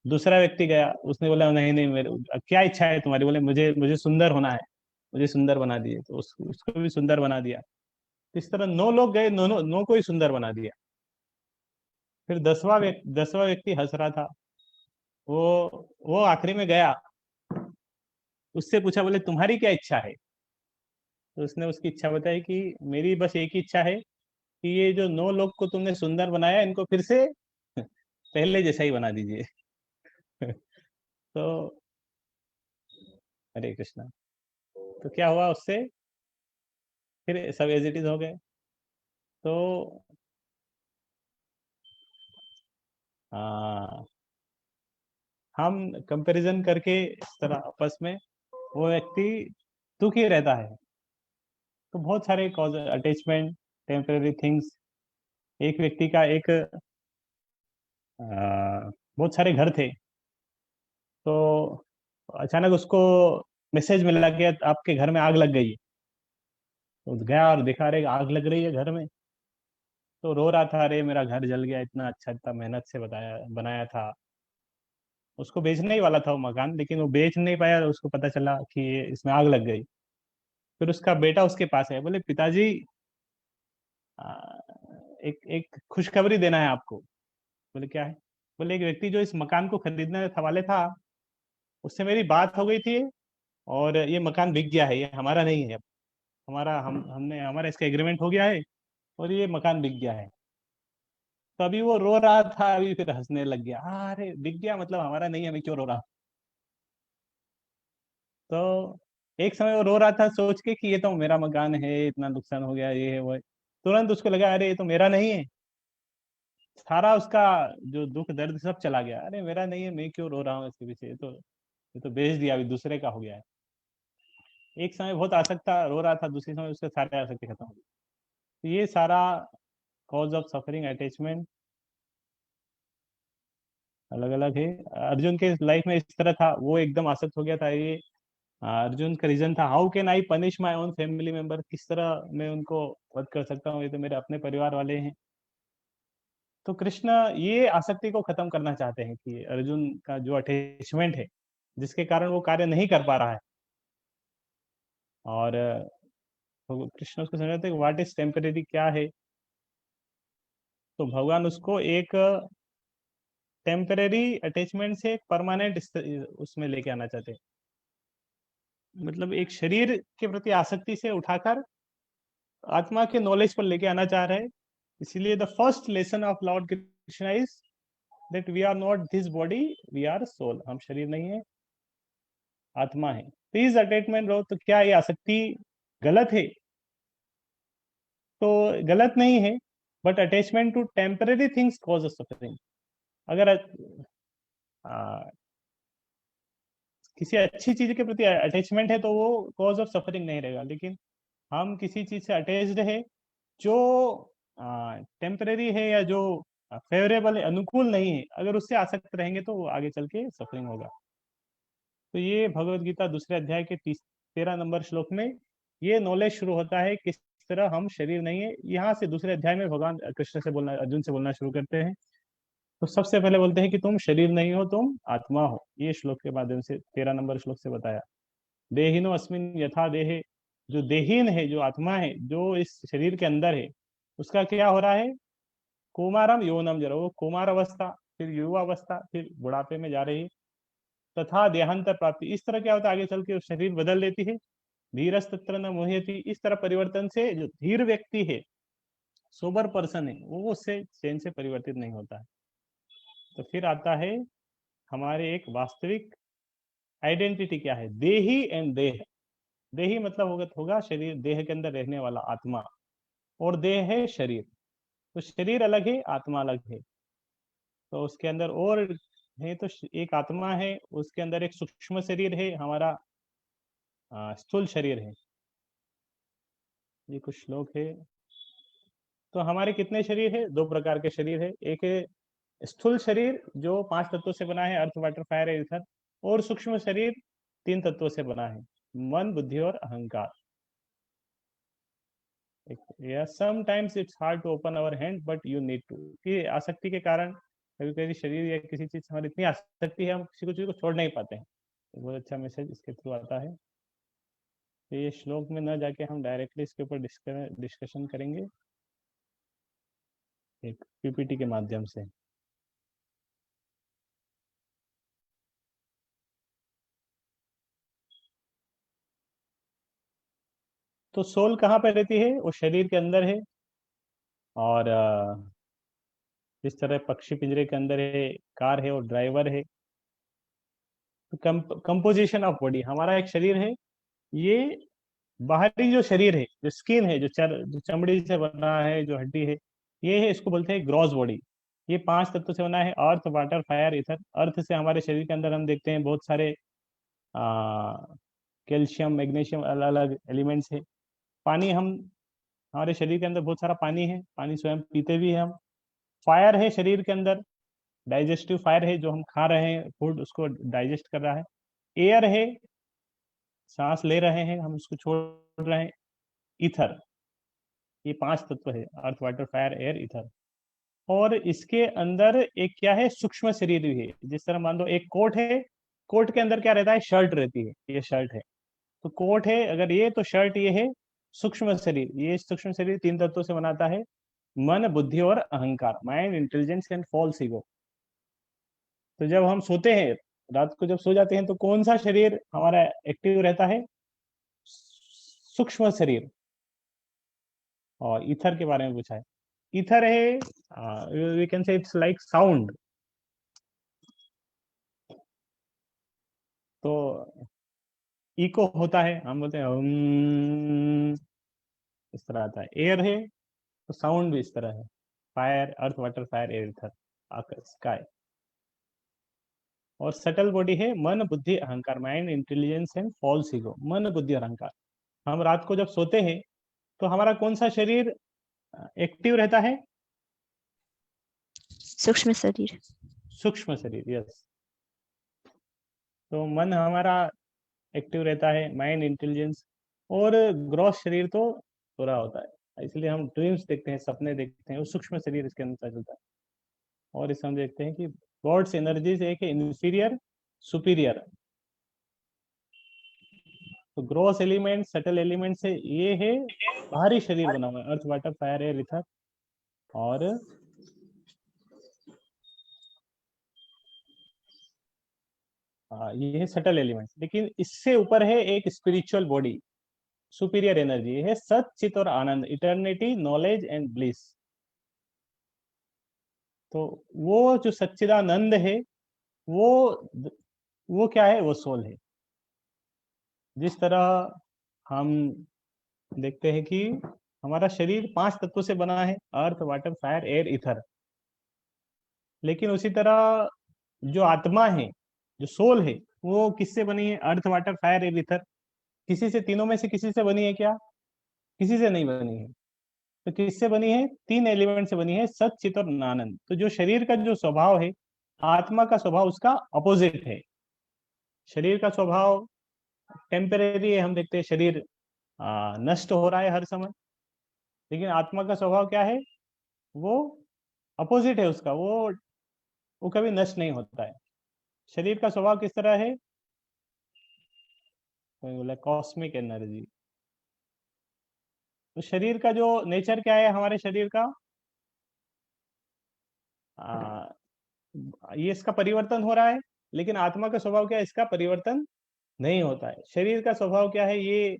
Speaker 1: दूसरा व्यक्ति गया, उसने बोला नहीं नहीं, मेरे क्या इच्छा है तुम्हारी, बोले मुझे मुझे सुंदर होना है, मुझे सुंदर बना दिए, तो उसको भी सुंदर बना दिया। तो इस तरह 9 लोग गए, नौ को ही सुंदर बना दिया। फिर 10वां व्यक्ति हंस रहा था, वो आखिरी में गया, उससे पूछा, बोले तुम्हारी क्या इच्छा है। तो उसने उसकी इच्छा बताई कि मेरी बस एक ही इच्छा है कि ये जो 9 लोग को तुमने सुंदर बनाया, इनको फिर से पहले जैसा ही बना दीजिए। तो हरे कृष्णा। तो क्या हुआ उससे, फिर सब एज इट इज हो गए। तो आ, हम कंपैरिजन करके इस तरह आपस में, वो व्यक्ति दुखी रहता है। तो बहुत सारे कॉज, अटैचमेंट, टेम्पररी थिंग्स। एक व्यक्ति का एक बहुत सारे घर थे, तो अचानक उसको मैसेज मिला कि आपके घर में आग लग गई है। तो गया और देखा, अरे आग लग रही है घर में। तो रो रहा था, अरे मेरा घर जल गया, इतना अच्छा, इतना मेहनत से बनाया था। उसको बेचने ही वाला था वो मकान, लेकिन वो बेच नहीं पाया, उसको पता चला कि इसमें आग लग गई। फिर उसका बेटा उसके पास है, बोले पिताजी, आ, एक एक खुशखबरी देना है आपको। बोले क्या है। बोले एक व्यक्ति जो इस मकान को खरीदने वाले था, उससे मेरी बात हो गई थी, और ये मकान बिक गया है, ये हमारा नहीं है। हमारा हम हमने हमारा इसका एग्रीमेंट हो गया है, और ये मकान बिक गया है। तो अभी वो रो रहा था, अभी फिर हंसने लग गया, अरे बिक गया मतलब हमारा नहीं है, मैं क्यों रो रहा हूं?" तो एक समय वो रो रहा था सोच के कि ये तो मेरा मकान है, इतना नुकसान हो गया, ये है वो है। तुरंत उसको लगा, अरे ये तो मेरा नहीं है। सारा उसका जो दुख दर्द सब चला गया, अरे मेरा नहीं है, मैं क्यों रो रहा हूँ इसके पीछे, ये तो बेच दिया, अभी दूसरे का हो गया है। एक समय बहुत आसक्त था, रो रहा था, दूसरे समय उसके सारे आसक्ति खत्म हो गई। तो ये सारा कॉज ऑफ सफरिंग, अटैचमेंट अलग अलग है। अर्जुन के लाइफ में इस तरह था, वो एकदम आसक्त हो गया था। ये अर्जुन का रीजन था, how can I punish my own family member, किस तरह मैं उनको वध कर सकता हूँ, ये तो मेरे अपने परिवार वाले हैं। तो कृष्ण ये आसक्ति को खत्म करना चाहते हैं कि अर्जुन का जो अटैचमेंट है, जिसके कारण वो कार्य नहीं कर पा रहा है। और तो कृष्ण उसको समझाते हैं व्हाट इज टेम्परेरी क्या है। तो भगवान उसको एक टेम्परेरी अटैचमेंट से एक परमानेंट उसमें लेके आना चाहते हैं। मतलब एक शरीर के प्रति आसक्ति से उठाकर आत्मा के नॉलेज पर लेके आना चाह रहे हैं। इसलिए the first lesson of Lord Krishna is that we are not this body, we are soul. हम शरीर नहीं है, आत्मा है। तो इस अटैचमेंट रहो, तो क्या ये आसक्ति गलत है? तो गलत नहीं है, but attachment to temporary things cause suffering. अगर किसी अच्छी चीज के प्रति अटैचमेंट है तो वो कॉज ऑफ सफरिंग नहीं रहेगा, लेकिन हम किसी चीज से अटैच्ड है जो टेम्पररी है या जो फेवरेबल है, अनुकूल नहीं है, अगर उससे आसक्त रहेंगे तो आगे चल के सफरिंग होगा। तो ये भगवत गीता दूसरे अध्याय के 13 नंबर श्लोक में ये नॉलेज शुरू होता है किस तरह हम शरीर नहीं है। यहाँ से दूसरे अध्याय में भगवान कृष्ण से बोलना, अर्जुन से बोलना शुरू करते हैं। तो सबसे पहले बोलते हैं कि तुम शरीर नहीं हो, तुम आत्मा हो। ये श्लोक के माध्यम से 13 नंबर श्लोक से बताया। देहिनो अस्मिन यथा देहे, जो देहीन है, जो आत्मा है, जो इस शरीर के अंदर है, उसका क्या हो रहा है? कुमारम यौनम जरा, वो कुमार अवस्था, फिर युवा अवस्था, फिर बुढ़ापे में जा रही है। तथा देहांतर प्राप्ति, इस तरह क्या होता है आगे चल के शरीर बदल लेती है। धीरज तत्र न मोहयति, इस तरह परिवर्तन से जो धीर व्यक्ति है, सोबर पर्सन है, वो उससे चैन से परिवर्तित नहीं होता है। तो फिर आता है हमारे एक वास्तविक आइडेंटिटी क्या है, देही एंड देह। देही मतलब होगा शरीर, देह के अंदर रहने वाला आत्मा, और देह है शरीर। तो शरीर अलग है, आत्मा अलग है। तो उसके अंदर और है, तो एक आत्मा है, उसके अंदर एक सूक्ष्म शरीर है, हमारा स्थूल शरीर है। ये कुछ श्लोक है। तो हमारे कितने शरीर है? 2 प्रकार के शरीर है। एक है स्थूल शरीर जो 5 तत्वों से बना है, अर्थ वाटर फायर ईथर, और सूक्ष्म शरीर 3 तत्वों से बना है, मन बुद्धि और अहंकार। Sometimes it's hard to open our hand but you need to, कि आसक्ति के कारण कभी कभी शरीर या किसी चीज हमारी इतनी आसक्ति है, हम किसी चीज को छोड़ नहीं पाते हैं। तो बहुत अच्छा मैसेज इसके थ्रू आता है। तो ये श्लोक में न जाके हम डायरेक्टली इसके ऊपर डिस्कशन करेंगे एक पीपीटी के माध्यम से। तो सोल कहाँ पे रहती है? वो शरीर के अंदर है। और जिस तरह पक्षी पिंजरे के अंदर है, कार है और ड्राइवर है। तो कंपोजिशन ऑफ बॉडी, हमारा एक शरीर है, ये बाहरी जो शरीर है, जो स्किन है, जो चमड़ी से बना है, जो हड्डी है, ये है, इसको बोलते हैं ग्रॉस बॉडी। ये 5 तत्वों से बना है, अर्थ वाटर फायर ईथर। अर्थ से हमारे शरीर के अंदर हम देखते हैं बहुत सारे कैल्शियम मैग्नीशियम अलग अलग एलिमेंट्स है। पानी, हम हमारे शरीर के अंदर बहुत सारा पानी है, पानी स्वयं पीते भी हैं हम। फायर है शरीर के अंदर, डाइजेस्टिव फायर है, जो हम खा रहे हैं फूड उसको डाइजेस्ट कर रहा है। एयर है, सांस ले रहे हैं हम, उसको छोड़ रहे हैं। ईथर, ये 5 तत्व है, अर्थ वाटर फायर एयर ईथर। और इसके अंदर एक क्या है, सूक्ष्म शरीर भी है। जिस तरह मान लो एक कोट है, कोट के अंदर क्या रहता है? शर्ट रहती है, ये शर्ट है। तो कोट है अगर ये, तो शर्ट ये है सूक्ष्म शरीर। ये सूक्ष्म शरीर 3 तत्वों से बनाता है, मन बुद्धि और अहंकार, mind intelligence and false ego. तो जब हम सोते हैं, रात को जब सो जाते हैं, तो कौन सा शरीर हमारा एक्टिव रहता है? सूक्ष्म शरीर। और ईथर के बारे में पूछा है। ईथर है, we can say it's like sound. तो इको होता है, हम बोलते हैं इस तरह आता है। एयर है तो साउंड भी इस तरह है। Fire, earth water fire air ether, sky. और सटल बॉडी है मन बुद्धि अहंकार, mind intelligence and false ego. मन बुद्धि और अहंकार, हम रात को जब सोते हैं तो हमारा कौन सा शरीर एक्टिव रहता है?
Speaker 2: सूक्ष्म शरीर।
Speaker 1: सूक्ष्म शरीर, यस। तो मन हमारा एक्टिव रहता है, माइंड इंटेलिजेंस। और ग्रॉस शरीर तो पूरा होता है, इसलिए हम ड्रीम्स देखते हैं, सपने देखते हैं, वो सूक्ष्म शरीर इसके अंदर चलता है। और इसे हम देखते हैं कि गॉड्स एनर्जीज एक है इंफीरियर सुपीरियर। तो ग्रॉस एलिमेंट, सटल एलिमेंट से ये है बाहरी शरीर बना हुआ है, अर्थ वाटर फायर एयर ईथर। और ये है सटल एलिमेंट्स। लेकिन इससे ऊपर है एक स्पिरिचुअल बॉडी, सुपीरियर एनर्जी है सत चित और आनंद, इटर्निटी, नॉलेज एंड ब्लिस। तो वो जो सच्चिदानंद है, वो वो क्या है? वो सोल है। जिस तरह हम देखते हैं कि हमारा शरीर 5 तत्वों से बना है, अर्थ वाटर फायर एयर ईथर। लेकिन उसी तरह जो आत्मा है, जो सोल है, वो किससे बनी है? अर्थ वाटर फायर एयर ईथर। किसी से, तीनों में से किसी से बनी है क्या? किसी से नहीं बनी है। तो किससे बनी है? 3 एलिमेंट से बनी है, सत चित और आनंद। तो जो शरीर का जो स्वभाव है, आत्मा का स्वभाव उसका अपोजिट है। शरीर का स्वभाव टेम्परेरी है, हम देखते हैं शरीर नष्ट हो रहा है हर समय। लेकिन आत्मा का स्वभाव क्या है? वो अपोजिट है उसका, वो कभी नष्ट नहीं होता है। शरीर का स्वभाव किस तरह है? कोई बोला कॉस्मिक एनर्जी। तो शरीर का जो नेचर क्या है हमारे शरीर का? आ, ये इसका परिवर्तन हो रहा है। लेकिन आत्मा का स्वभाव क्या है? इसका परिवर्तन नहीं होता है। शरीर का स्वभाव क्या है? ये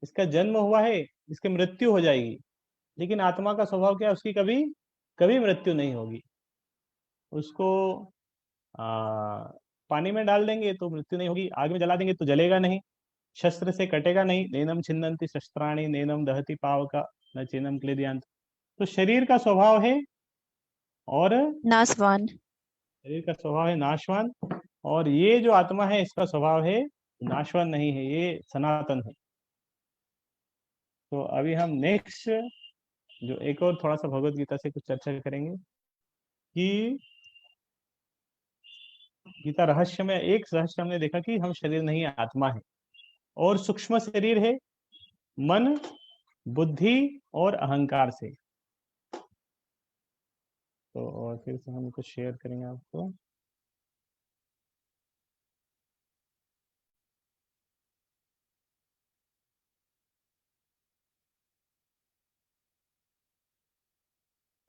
Speaker 1: इसका जन्म हुआ है, इसकी मृत्यु हो जाएगी। लेकिन आत्मा का स्वभाव क्या है? उसकी कभी कभी मृत्यु नहीं होगी। उसको आ, पानी में डाल देंगे तो मृत्यु नहीं होगी, आग में जला देंगे तो जलेगा नहीं, शस्त्र से कटेगा नहीं। नैनम छिन्नन्ति शस्त्राणि नैनम दहति पावका न चैनम क्लेदयांत। तो शरीर का स्वभाव है, और
Speaker 2: नासवान।
Speaker 1: शरीर का स्वभाव है नाशवान। और ये जो आत्मा है इसका स्वभाव है नाशवान नहीं है, ये सनातन है। तो अभी हम नेक्स्ट जो एक और थोड़ा सा भगवत गीता से कुछ चर्चा करेंगे कि गीता रहस्य में एक रहस्य हमने देखा कि हम शरीर नहीं आत्मा है, और सूक्ष्म शरीर है मन, बुद्धि और अहंकार से। तो और फिर से हम कुछ शेयर करेंगे आपको।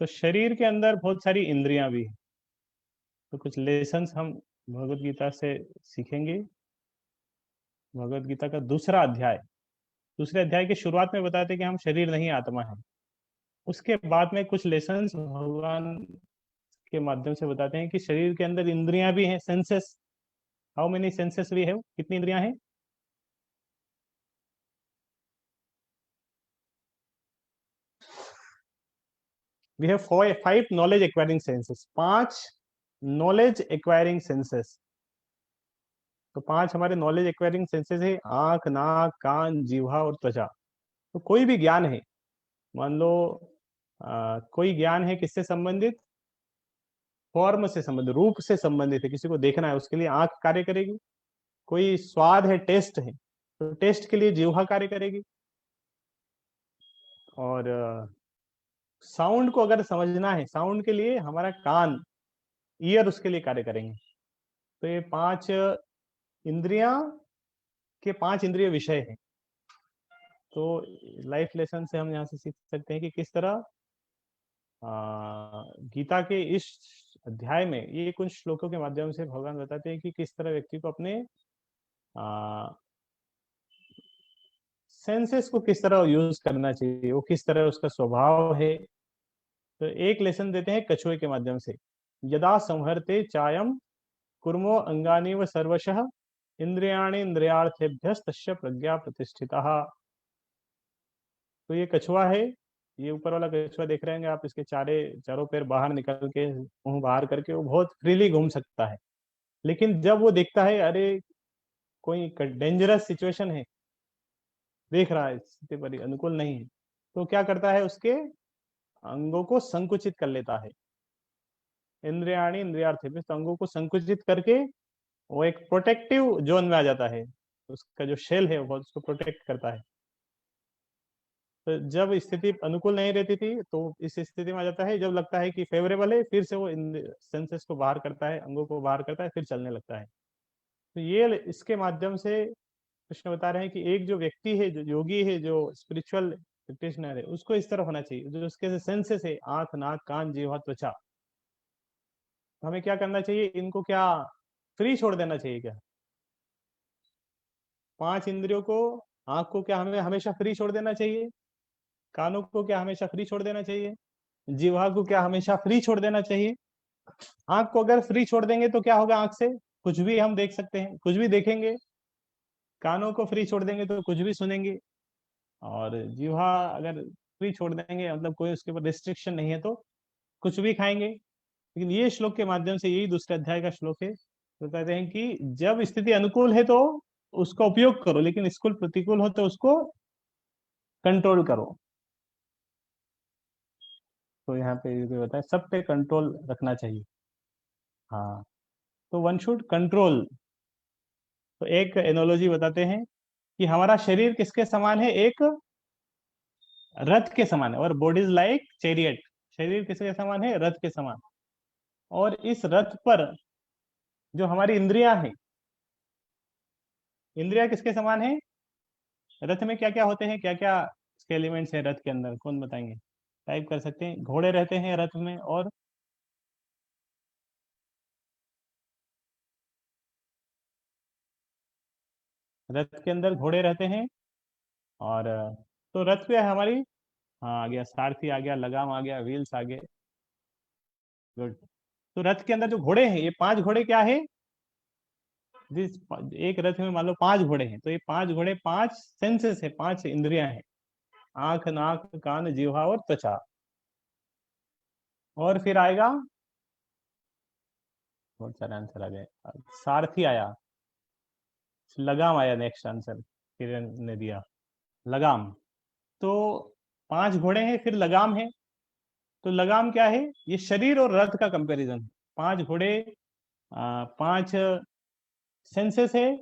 Speaker 1: तो शरीर के अंदर बहुत सारी इंद्रियां भी हैं। तो कुछ लेसन्स हम भगवत गीता से सीखेंगे। भगवत गीता का दूसरे अध्याय के शुरुआत में बताते हैं कि हम शरीर नहीं आत्मा है। उसके बाद में कुछ लेसन्स भगवान के माध्यम से बताते हैं कि शरीर के अंदर इंद्रियां भी हैं, senses. How many senses we have? कितनी इंद्रियां हैं? We have 5 knowledge acquiring senses. 5 knowledge acquiring senses. तो 5 हमारे नॉलेज एक्वायरिंग सेंसेस है, आंख, नाक, कान, जीवा और त्वचा। तो कोई भी ज्ञान है, मान लो कोई ज्ञान है किससे संबंधित? फॉर्म से संबंधित, रूप से संबंधित है। किसी को देखना है उसके लिए आंख कार्य करेगी। कोई स्वाद है, टेस्ट है, तो टेस्ट के लिए जीवा कार्य करेगी। और साउंड को अगर समझना है, साउंड के लिए हमारा कान, ईयर उसके लिए कार्य करेंगे। तो ये 5 इंद्रियां के 5 इंद्रिय विषय हैं। तो लाइफ लेसन से हम यहाँ से सीख सकते हैं कि किस तरह गीता के इस अध्याय में, ये कुछ श्लोकों के माध्यम से भगवान बताते हैं कि किस तरह व्यक्ति को अपने सेंसेस को किस तरह यूज करना चाहिए, वो किस तरह उसका स्वभाव है। तो एक लेसन देते हैं कछुए के माध्यम से। यदा संहरते चायम कुर्मो अंगानी व सर्वशः इंद्रियाणि इंद्रियार्थेभ्यस्तस्य प्रज्ञा प्रतिष्ठिता। तो ये कछुआ है, ये ऊपर वाला कछुआ देख रहे हैं आप, इसके चारों पैर बाहर निकल के, मुंह बाहर करके वो बहुत फ्रीली घूम सकता है। लेकिन जब वो देखता है अरे कोई डेंजरस सिचुएशन है, देख रहा है स्थिति पर अनुकूल नहीं है, तो क्या करता है? उसके अंगों को संकुचित कर लेता है। इंद्रियाणी इंद्रियार्थेभ्य, तो अंगों को संकुचित करके वो एक प्रोटेक्टिव जोन में आ जाता है। उसका जो शेल है वो बहुत उसको प्रोटेक्ट करता है। तो जब स्थिति अनुकूल नहीं रहती थी तो इस स्थिति में आ जाता है, जब लगता है कि फेवरेबल है फिर से वो सेंसेस को बाहर करता है, अंगों को बाहर करता है, फिर चलने लगता है। तो ये इसके माध्यम से कृष्ण बता रहे हैं कि एक जो व्यक्ति है, जो योगी है, जो स्पिरिचुअल प्रैक्टिशनर है, उसको इस तरह होना चाहिए। जो उसके सेंसेस है, आंख, नाक, कान, जीवा, त्वचा, तो हमें क्या करना चाहिए? इनको क्या फ्री छोड़ देना चाहिए क्या? 5 इंद्रियों को, आंख को क्या हमें हमेशा फ्री छोड़ देना चाहिए? कानों को क्या हमेशा फ्री छोड़ देना चाहिए? जीवा को क्या हमेशा फ्री छोड़ देना चाहिए? आंख को अगर फ्री छोड़ देंगे तो क्या होगा? आंख से कुछ भी हम देख सकते हैं, कुछ भी देखेंगे। कानों को फ्री छोड़ देंगे तो कुछ भी सुनेंगे। और जीवा अगर फ्री छोड़ देंगे, मतलब कोई उसके ऊपर रिस्ट्रिक्शन नहीं है, तो कुछ भी खाएंगे। लेकिन ये श्लोक के माध्यम से, यही दूसरे अध्याय का श्लोक है, तो कहते हैं कि जब स्थिति अनुकूल है तो उसका उपयोग करो, लेकिन स्कूल प्रतिकूल हो तो उसको कंट्रोल करो। तो यहाँ पे ये बताया सब पे कंट्रोल रखना चाहिए। हाँ, तो वन शुड कंट्रोल। तो एक एनोलॉजी बताते हैं कि हमारा शरीर किसके समान है, एक रथ के समान है, और बॉडी इज लाइक चैरियट। शरीर किसके समान है, रथ के समान। और इस रथ पर जो हमारी इंद्रियां हैं, इंद्रियां किसके समान है, रथ में क्या क्या होते हैं, क्या क्या इसके एलिमेंट्स हैं रथ के अंदर, कौन बताएंगे? टाइप कर सकते हैं। घोड़े रहते हैं रथ में, और रथ के अंदर घोड़े रहते हैं। और तो रथ पे हमारी, हाँ आ गया, सारथी आ गया, लगाम आ गया, व्हील्स आ गए। गुड। तो रथ के अंदर जो घोड़े हैं, ये 5 घोड़े क्या है, जिस एक रथ में मान लो 5 घोड़े हैं, तो ये 5 घोड़े 5 सेंसेस है, 5 इंद्रियां हैं, आंख, नाक, कान, जीवा और त्वचा। और फिर आएगा, बहुत सारे आंसर आ गए। सारथी आया, लगाम आया, नेक्स्ट आंसर किरण ने दिया, लगाम। तो 5 घोड़े हैं, फिर लगाम है। तो लगाम क्या है, ये शरीर और रथ का कंपैरिजन। 5 घोड़े, 5 सेंसेस है,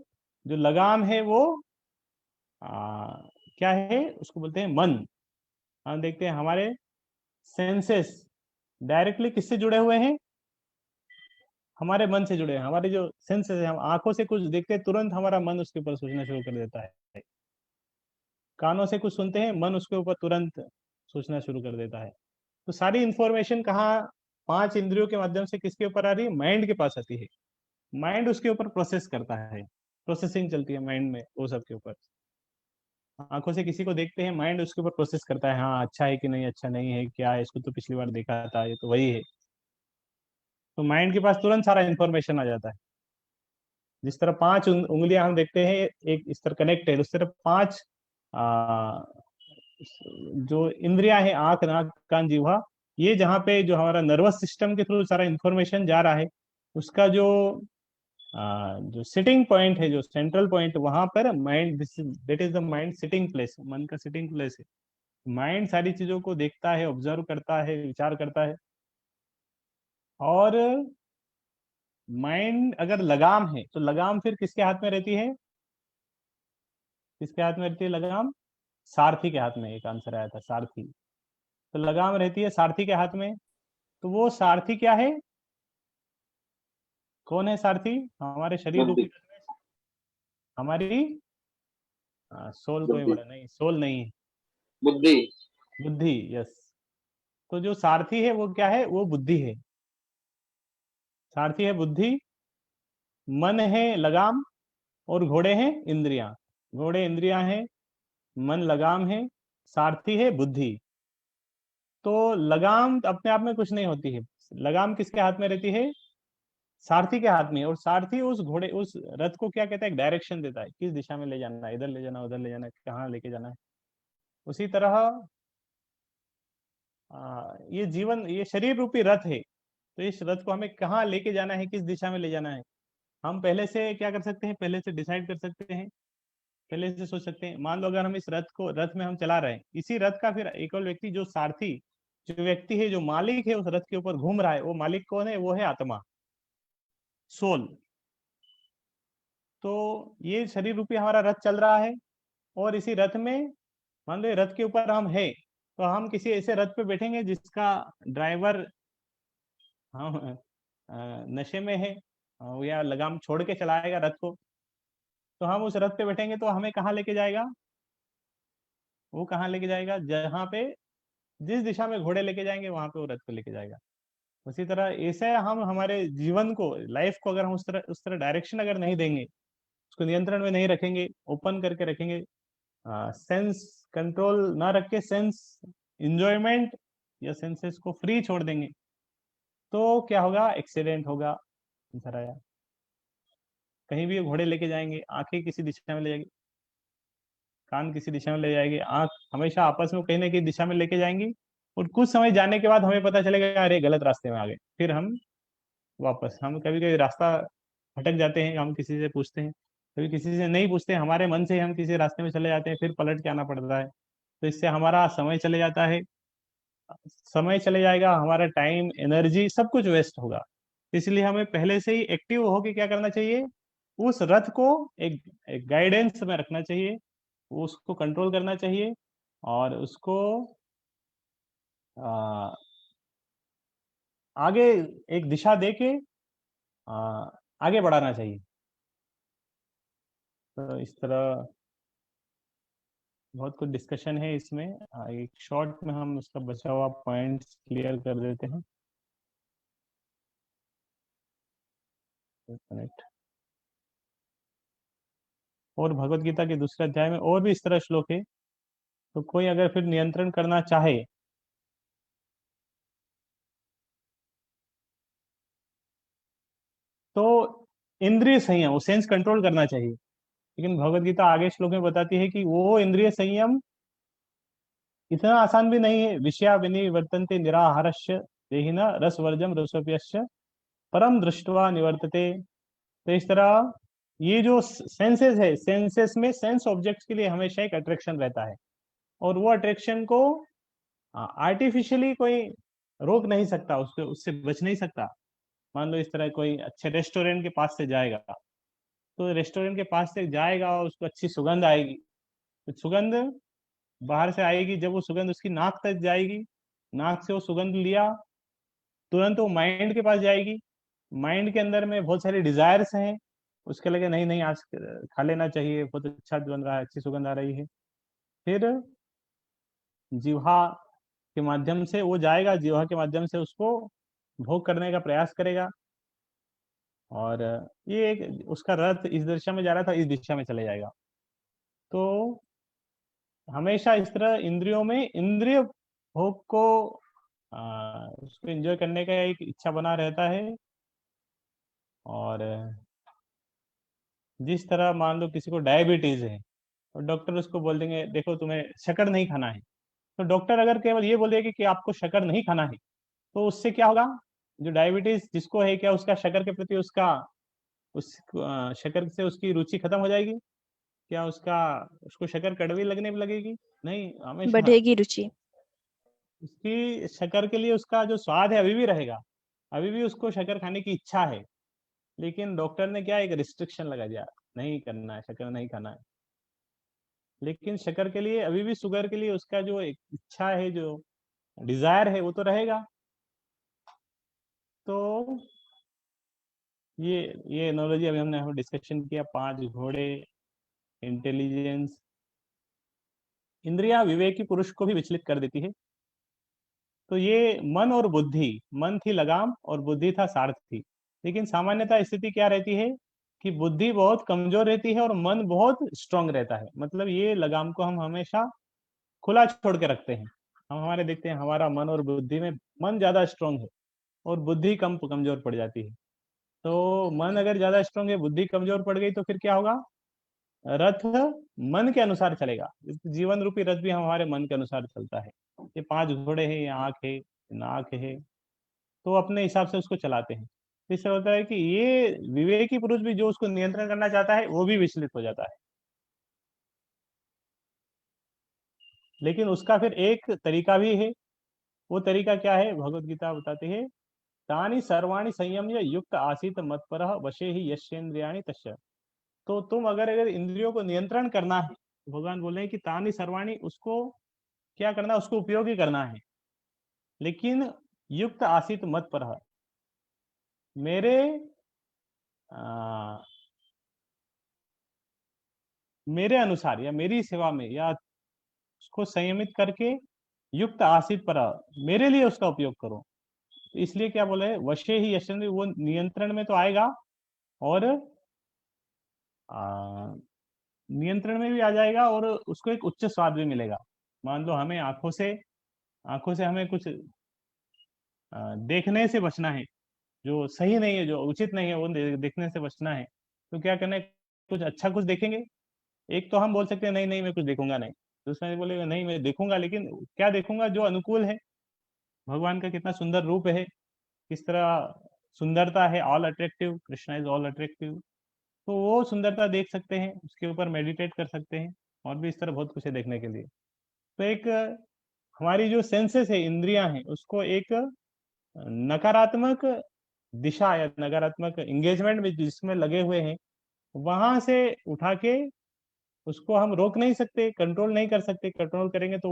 Speaker 1: जो लगाम है वो क्या है, उसको बोलते हैं मन। हम देखते हैं हमारे सेंसेस डायरेक्टली किससे जुड़े हुए हैं, हमारे मन से जुड़े हैं। हमारे जो सेंसेस है, हम आंखों से कुछ देखते हैं, तुरंत हमारा मन उसके ऊपर सोचना शुरू कर देता है। कानों से कुछ सुनते हैं, मन उसके ऊपर तुरंत सोचना शुरू कर देता है। तो सारी इंफॉर्मेशन कहाँ, 5 इंद्रियों के माध्यम से किसके ऊपर आ रही है, माइंड के पास आती है। माइंड उसके ऊपर प्रोसेस करता है, प्रोसेसिंग चलती है माइंड में वो सब के ऊपर। आंखों से किसी को देखते हैं, माइंड उसके ऊपर प्रोसेस करता है, हाँ अच्छा है कि नहीं, अच्छा नहीं है, क्या है, इसको तो पिछली बार देखा था, ये तो वही है। तो माइंड के पास तुरंत सारा इंफॉर्मेशन आ जाता है। जिस तरह 5 उंगलियां हम देखते हैं, एक इस तरह कनेक्ट है, उस तरह 5 जो इंद्रियां हैं, आंख, नाक, कान, जीवा, ये जहाँ पे जो हमारा नर्वस सिस्टम के थ्रू सारा इंफॉर्मेशन जा रहा है, उसका जो सिटिंग पॉइंट है, जो सेंट्रल पॉइंट, वहां पर mind, this that is the mind sitting place, मन का सिटिंग प्लेस है। माइंड सारी चीजों को देखता है, ऑब्जर्व करता है, विचार करता है। और माइंड अगर लगाम है, तो लगाम फिर किसके हाथ में रहती है, किसके हाथ में रहती है लगाम, सारथी के हाथ में। एक आंसर आया था, सारथी। तो लगाम रहती है सारथी के हाथ में। तो वो सारथी क्या है, कौन है सारथी, हमारे शरीर
Speaker 4: बुद्धि।
Speaker 1: रूपी, हमारी सोल, कोई
Speaker 4: बुद्धि।
Speaker 1: बड़ा नहीं, सोल नहीं है,
Speaker 4: बुद्धि।
Speaker 1: बुद्धि, यस। तो जो सारथी है वो क्या है, वो बुद्धि है। सारथी है बुद्धि, मन है लगाम, और घोड़े हैं इंद्रियां। घोड़े इंद्रियां हैं, मन लगाम है, सारथी है बुद्धि। तो लगाम अपने आप में कुछ नहीं होती है। लगाम किसके हाथ में रहती है, सारथी के हाथ में। और सारथी उस घोड़े, उस रथ को क्या कहता है, एक डायरेक्शन देता है, किस दिशा में ले जाना है, इधर ले जाना, उधर ले जाना, कहाँ लेके जाना है। उसी तरह ये जीवन, ये शरीर रूपी रथ है, तो इस रथ को हमें कहाँ लेके जाना है, किस दिशा में ले जाना है, हम पहले से क्या कर सकते हैं, पहले से डिसाइड कर सकते हैं, पहले से सोच सकते हैं। मान लो अगर हम इस रथ में हम चला रहे हैं, इसी रथ का फिर एक और व्यक्ति, जो सारथी, जो व्यक्ति है, जो मालिक है उस रथ के ऊपर घूम रहा है, वो मालिक कौन है, वो है आत्मा, सोल। तो ये शरीर रूपी हमारा रथ चल रहा है, और इसी रथ में, मान लो ये रथ के ऊपर हम है, तो हम किसी ऐसे रथ पे बैठेंगे जिसका ड्राइवर हम नशे में है, या लगाम छोड़ के चलाएगा रथ को, तो हम उस रथ पे बैठेंगे तो हमें कहाँ लेके जाएगा, वो कहाँ लेके जाएगा, जहाँ पे, जिस दिशा में घोड़े लेके जाएंगे वहां पे वो रथ को लेके जाएगा। उसी तरह ऐसे हम हमारे जीवन को, लाइफ को, अगर हम उस तरह डायरेक्शन अगर नहीं देंगे, उसको नियंत्रण में नहीं रखेंगे, ओपन करके रखेंगे, सेंस कंट्रोल ना रख के सेंस इंजॉयमेंट या सेंसेस को फ्री छोड़ देंगे, तो क्या होगा, एक्सीडेंट होगा। आंसर आया, कहीं भी घोड़े लेके जाएंगे, आंखें किसी दिशा में ले जाएंगे, कान किसी दिशा में ले जाएगी, आंख हमेशा आपस में कहीं ना कहीं दिशा में लेके जाएंगी, और कुछ समय जाने के बाद हमें पता चलेगा अरे गलत रास्ते में आ गए, फिर हम कभी कभी रास्ता भटक जाते हैं, हम किसी से पूछते हैं, कभी किसी से नहीं पूछते, हमारे मन से ही हम किसी रास्ते में चले जाते हैं, फिर पलट के आना पड़ता है। तो इससे हमारा समय चले जाता है, समय चले जाएगा, हमारा टाइम एनर्जी सब कुछ वेस्ट होगा। इसलिए हमें पहले से ही एक्टिव होके क्या करना चाहिए, उस रथ को एक गाइडेंस में रखना चाहिए, उसको कंट्रोल करना चाहिए, और उसको आ, आगे एक दिशा दे के आगे बढ़ाना चाहिए। तो इस तरह बहुत कुछ डिस्कशन है इसमें, एक शॉर्ट में हम उसका बचा हुआ पॉइंट्स क्लियर कर देते हैं। एक मिनट। और भगवत गीता के दूसरे अध्याय में और भी इस तरह श्लोक है, तो कोई अगर फिर नियंत्रण करना चाहे तो इंद्रिय संयम, वो सेंस कंट्रोल करना चाहिए। लेकिन भगवत गीता आगे श्लोक में बताती है कि वो इंद्रिय संयम इतना आसान भी नहीं है। विषया विनिवर्तन्ते निराहारस्य देहिना रसवर्जम रसोप्यस्य परम दृष्टवा निवर्तते। तो इस तरह ये जो सेंसेस है, सेंसेस में सेंस ऑब्जेक्ट्स के लिए हमेशा एक अट्रैक्शन रहता है, और वो अट्रैक्शन को आर्टिफिशियली कोई रोक नहीं सकता, उसको उससे बच नहीं सकता। मान लो इस तरह कोई अच्छे रेस्टोरेंट के पास से जाएगा, तो रेस्टोरेंट के पास से जाएगा और उसको अच्छी सुगंध आएगी, तो सुगंध बाहर से आएगी, जब वो सुगंध उसकी नाक तक जाएगी, नाक से वो सुगंध लिया, तुरंत वो माइंड के पास जाएगी, माइंड के अंदर में बहुत सारे डिजायर्स हैं, उसके लगे नहीं नहीं आज खा लेना चाहिए, बहुत अच्छा बन रहा है, अच्छी सुगंध आ रही है। फिर जिह्वा के माध्यम से वो जाएगा, जिह्वा के माध्यम से उसको भोग करने का प्रयास करेगा, और ये एक उसका रथ इस दिशा में जा रहा था, इस दिशा में चले जाएगा। तो हमेशा इस तरह इंद्रियों में इंद्रिय भोग को उसको एंजॉय करने का एक इच्छा बना रहता है। और जिस तरह मान लो किसी को डायबिटीज है, और डॉक्टर उसको बोल देंगे देखो तुम्हें शक्कर नहीं खाना है, तो डॉक्टर अगर केवल ये बोलेगी कि आपको शक्कर नहीं खाना है, तो उससे क्या होगा, जो डायबिटीज जिसको है, क्या उसका शक्कर के प्रति उसका उस शक्कर से उसकी रुचि खत्म हो जाएगी? क्या उसको शक्कर कड़वी लगने लगेगी? नहीं, हमेशा
Speaker 2: बढ़ेगी रुचि।
Speaker 1: उसकी शक्कर के लिए उसका जो स्वाद है अभी भी रहेगा, अभी भी उसको शक्कर खाने की इच्छा है। लेकिन डॉक्टर ने क्या एक रिस्ट्रिक्शन लगा दिया, नहीं करना है, शक्कर नहीं खाना है। लेकिन शक्कर के लिए अभी भी, शुगर के लिए उसका जो एक इच्छा है, जो डिजायर है, वो तो रहेगा। तो ये एनोलॉजी अभी हमने डिस्कशन किया, 5 घोड़े, इंटेलिजेंस, इंद्रिया विवेकी पुरुष को भी विचलित कर देती है। तो ये मन और बुद्धि, मन थी लगाम और बुद्धि था सारथी। लेकिन सामान्यतः स्थिति क्या रहती है कि बुद्धि बहुत कमजोर रहती है और मन बहुत स्ट्रांग रहता है। मतलब ये लगाम को हम हमेशा खुला छोड़ के रखते हैं। हम हमारे देखते हैं हमारा मन और बुद्धि में, मन ज्यादा स्ट्रांग है और बुद्धि कमजोर पड़ जाती है। तो मन अगर ज्यादा स्ट्रांग है, बुद्धि कमजोर पड़ गई, तो फिर क्या होगा, रथ मन के अनुसार चलेगा। जीवन रूपी रथ भी हमारे मन के अनुसार चलता है। ये 5 घोड़े हैं, ये आंख है, ये नाक है, तो अपने हिसाब से उसको चलाते हैं। इससे होता है कि ये विवेकी पुरुष भी जो उसको नियंत्रण करना चाहता है, वो भी विचलित हो जाता है। लेकिन उसका फिर एक तरीका भी है। वो तरीका क्या है, भगवत गीता बताती है, तानि सर्वाणि संयम्य युक्त आसीत मत्परः वशे ही यस्येन्द्रियाणि तस्य। तो तुम अगर इंद्रियों को नियंत्रण करना है, तो भगवान बोल रहे हैं कि तानि सर्वाणि, उसको क्या करना है, उसको उपयोगी करना है। लेकिन युक्त आसित मत पर, मेरे आ, मेरे अनुसार या मेरी सेवा में, या उसको संयमित करके युक्त आसित पर, मेरे लिए उसका उपयोग करो। तो इसलिए क्या बोले, वशे ही यशेंद्र, वो नियंत्रण में तो आएगा, और नियंत्रण में भी आ जाएगा, और उसको एक उच्च स्वाद भी मिलेगा। मान लो हमें आंखों से हमें कुछ देखने से बचना है, जो सही नहीं है, जो उचित नहीं है, वो देखने से बचना है। तो क्या करना है, कुछ अच्छा कुछ देखेंगे, एक तो हम बोल सकते हैं नहीं नहीं मैं कुछ देखूंगा नहीं, दूसरा ये बोलेगा नहीं मैं देखूंगा, लेकिन क्या देखूंगा? जो अनुकूल है, भगवान का कितना सुंदर रूप है, किस तरह सुंदरता है, all attractive, Krishna is all attractive. तो वो सुंदरता देख सकते हैं, उसके ऊपर मेडिटेट कर सकते हैं, और भी इस तरह बहुत कुछ है देखने के लिए। तो एक हमारी जो सेंसेस है, इंद्रियां हैं, उसको एक नकारात्मक दिशा या नकारात्मक एंगेजमेंट में जिसमें लगे हुए हैं, वहां से उठा के उसको हम रोक नहीं सकते, कंट्रोल नहीं कर सकते। कंट्रोल करेंगे तो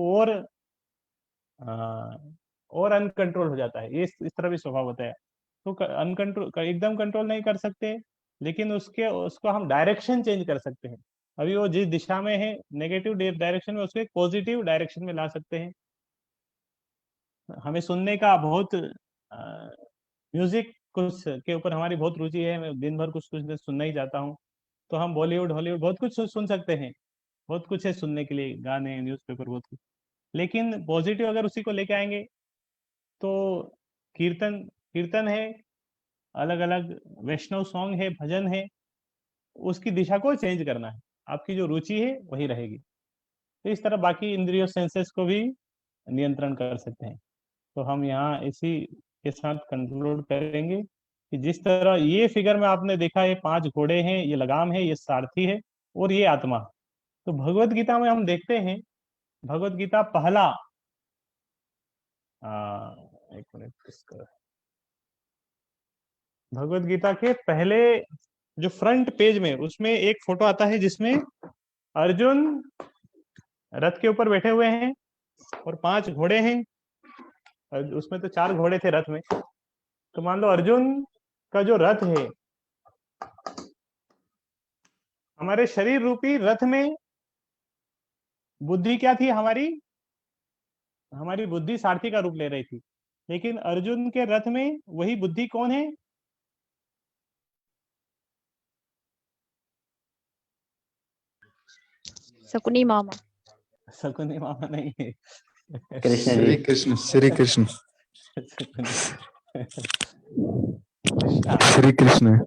Speaker 1: और अनकंट्रोल हो जाता है। ये इस तरह भी स्वभाव होता है। तो अनकंट्रोल एकदम कंट्रोल नहीं कर सकते, लेकिन उसको हम डायरेक्शन चेंज कर सकते हैं। अभी वो जिस दिशा में है, नेगेटिव डायरेक्शन में, उसको एक पॉजिटिव डायरेक्शन में ला सकते हैं। हमें सुनने का बहुत म्यूजिक कुछ के ऊपर हमारी बहुत रुचि है, मैं दिन भर कुछ कुछ सुनना ही चाहता हूँ। तो हम बॉलीवुड हॉलीवुड बहुत कुछ सुन सकते हैं, बहुत कुछ है सुनने के लिए, गाने, न्यूज़पेपर, बहुत कुछ। लेकिन पॉजिटिव अगर उसी को लेके आएंगे तो कीर्तन कीर्तन है, अलग अलग वैष्णव सॉन्ग है, भजन है, उसकी दिशा को चेंज करना है। आपकी जो रुचि है वही रहेगी। तो इस तरह बाकी इंद्रियों सेंसेस को भी नियंत्रण कर सकते हैं। तो हम यहाँ इसी के साथ कंक्लूड करेंगे कि जिस तरह ये फिगर में आपने देखा है, 5 घोड़े हैं, ये लगाम है, ये सारथी है, और ये आत्मा। तो भगवत गीता में हम देखते हैं, भगवत गीता पहला एक मिनट, इसका भगवत गीता के पहले जो फ्रंट पेज में, उसमें एक फोटो आता है जिसमें अर्जुन रथ के ऊपर बैठे हुए हैं और 5 घोड़े हैं। उसमें तो 4 घोड़े थे रथ में। तो मान लो अर्जुन का जो रथ है, हमारे शरीर रूपी रथ में बुद्धि क्या थी? हमारी बुद्धि सारथी का रूप ले रही थी। लेकिन अर्जुन के रथ में वही बुद्धि कौन है?
Speaker 2: शकुनी मामा।
Speaker 1: शकुनी मामा नहीं है।
Speaker 4: कृष्ण
Speaker 5: श्री
Speaker 4: जी।
Speaker 5: कृष्ण, श्री कृष्ण,
Speaker 1: कृष्णा।
Speaker 5: श्री कृष्ण,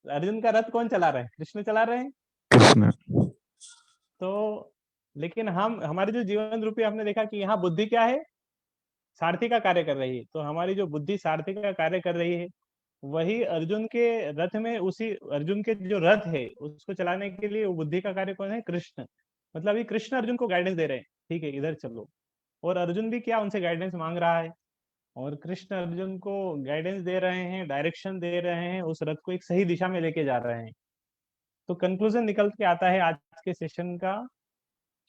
Speaker 1: अर्जुन का रथ कौन चला रहा है? कृष्ण चला रहे हैं।
Speaker 5: कृष्ण।
Speaker 1: तो लेकिन हमारे जो जीवन रूपी, आपने देखा कि यहाँ बुद्धि क्या है? सारथी का कार्य कर रही है। तो हमारी जो बुद्धि सारथी का कार्य कर रही है, वही अर्जुन के रथ में, उसी अर्जुन के जो रथ है उसको चलाने के लिए वो बुद्धि का कार्य कौन है? कृष्ण। मतलब ये कृष्ण अर्जुन को गाइडेंस दे रहे हैं, ठीक है इधर चलो। और अर्जुन भी क्या उनसे गाइडेंस मांग रहा है, और कृष्ण अर्जुन को गाइडेंस दे रहे हैं, डायरेक्शन दे रहे हैं, उस रथ को एक सही दिशा में लेके जा रहे हैं। तो कंक्लूजन निकल के आता है आज के सेशन का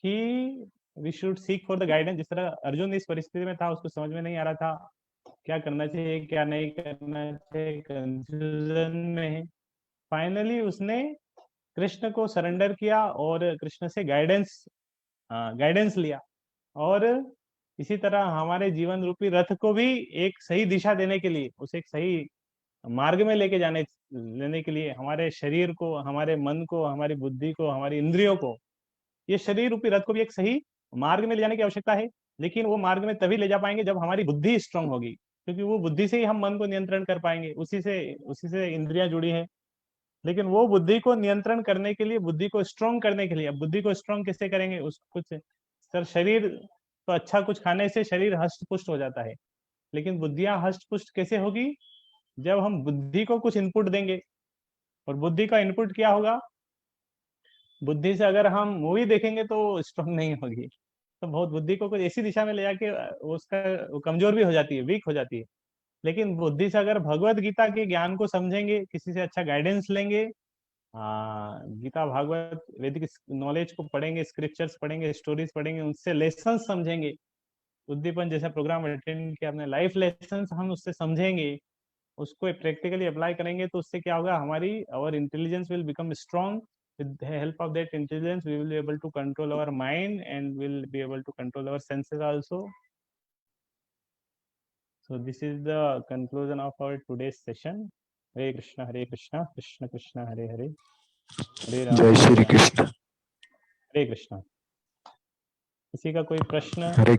Speaker 1: कि we should seek for the guidance. जिस तरह अर्जुन इस परिस्थिति में था, उसको समझ में नहीं आ रहा था क्या करना चाहिए क्या नहीं करना चाहिए, कंफ्यूजन में है। फाइनली उसने कृष्ण को सरेंडर किया और कृष्ण से गाइडेंस लिया। और इसी तरह हमारे जीवन रूपी रथ को भी एक सही दिशा देने के लिए, उसे एक सही मार्ग में लेने के लिए, हमारे शरीर को, हमारे मन को, हमारी बुद्धि को, हमारी इंद्रियों को, ये शरीर रूपी रथ को भी एक सही मार्ग में ले जाने की आवश्यकता है। लेकिन वो मार्ग में तभी ले जा पाएंगे जब हमारी बुद्धि स्ट्रांग होगी, क्योंकि वो बुद्धि से ही हम मन को नियंत्रण कर पाएंगे, उसी से इंद्रियां जुड़ी है। लेकिन वो बुद्धि को नियंत्रण करने के लिए, बुद्धि को स्ट्रांग करने के लिए, अब बुद्धि को स्ट्रांग कैसे करेंगे? उस कुछ सर शरीर तो अच्छा कुछ खाने से शरीर हष्ट पुष्ट हो जाता है, लेकिन बुद्धियां हष्ट पुष्ट कैसे होगी? जब हम बुद्धि को कुछ इनपुट देंगे। और बुद्धि का इनपुट क्या होगा? बुद्धि से अगर हम मूवी देखेंगे तो स्ट्रांग नहीं होगी। तो बहुत बुद्धि को कुछ ऐसी दिशा में ले जाके उसका वो कमजोर भी हो जाती है, वीक हो जाती है। लेकिन बुद्धि से अगर भगवत गीता के ज्ञान को समझेंगे, किसी से अच्छा गाइडेंस लेंगे, गीता भागवत वैदिक नॉलेज को पढ़ेंगे, स्क्रिप्चर्स पढ़ेंगे, स्टोरीज पढ़ेंगे, उनसे लेसन समझेंगे, उद्दीपन जैसा प्रोग्राम अटेंड किया अपने, लाइफ लेसन हम उससे समझेंगे, उसको प्रैक्टिकली अप्लाई करेंगे, तो उससे क्या होगा? हमारी our intelligence will become strong. With the help of that intelligence, we will be able to control our mind and will be able to control our senses also. So this is the conclusion of our today's session. Hare Krishna, Krishna Krishna, Hare Hare, Hare Ram,
Speaker 5: जय Shri
Speaker 1: Hare Ram,
Speaker 5: Krishna.
Speaker 1: Hare Krishna. किसी का कोई प्रश्न?
Speaker 5: हरे कृष्ण।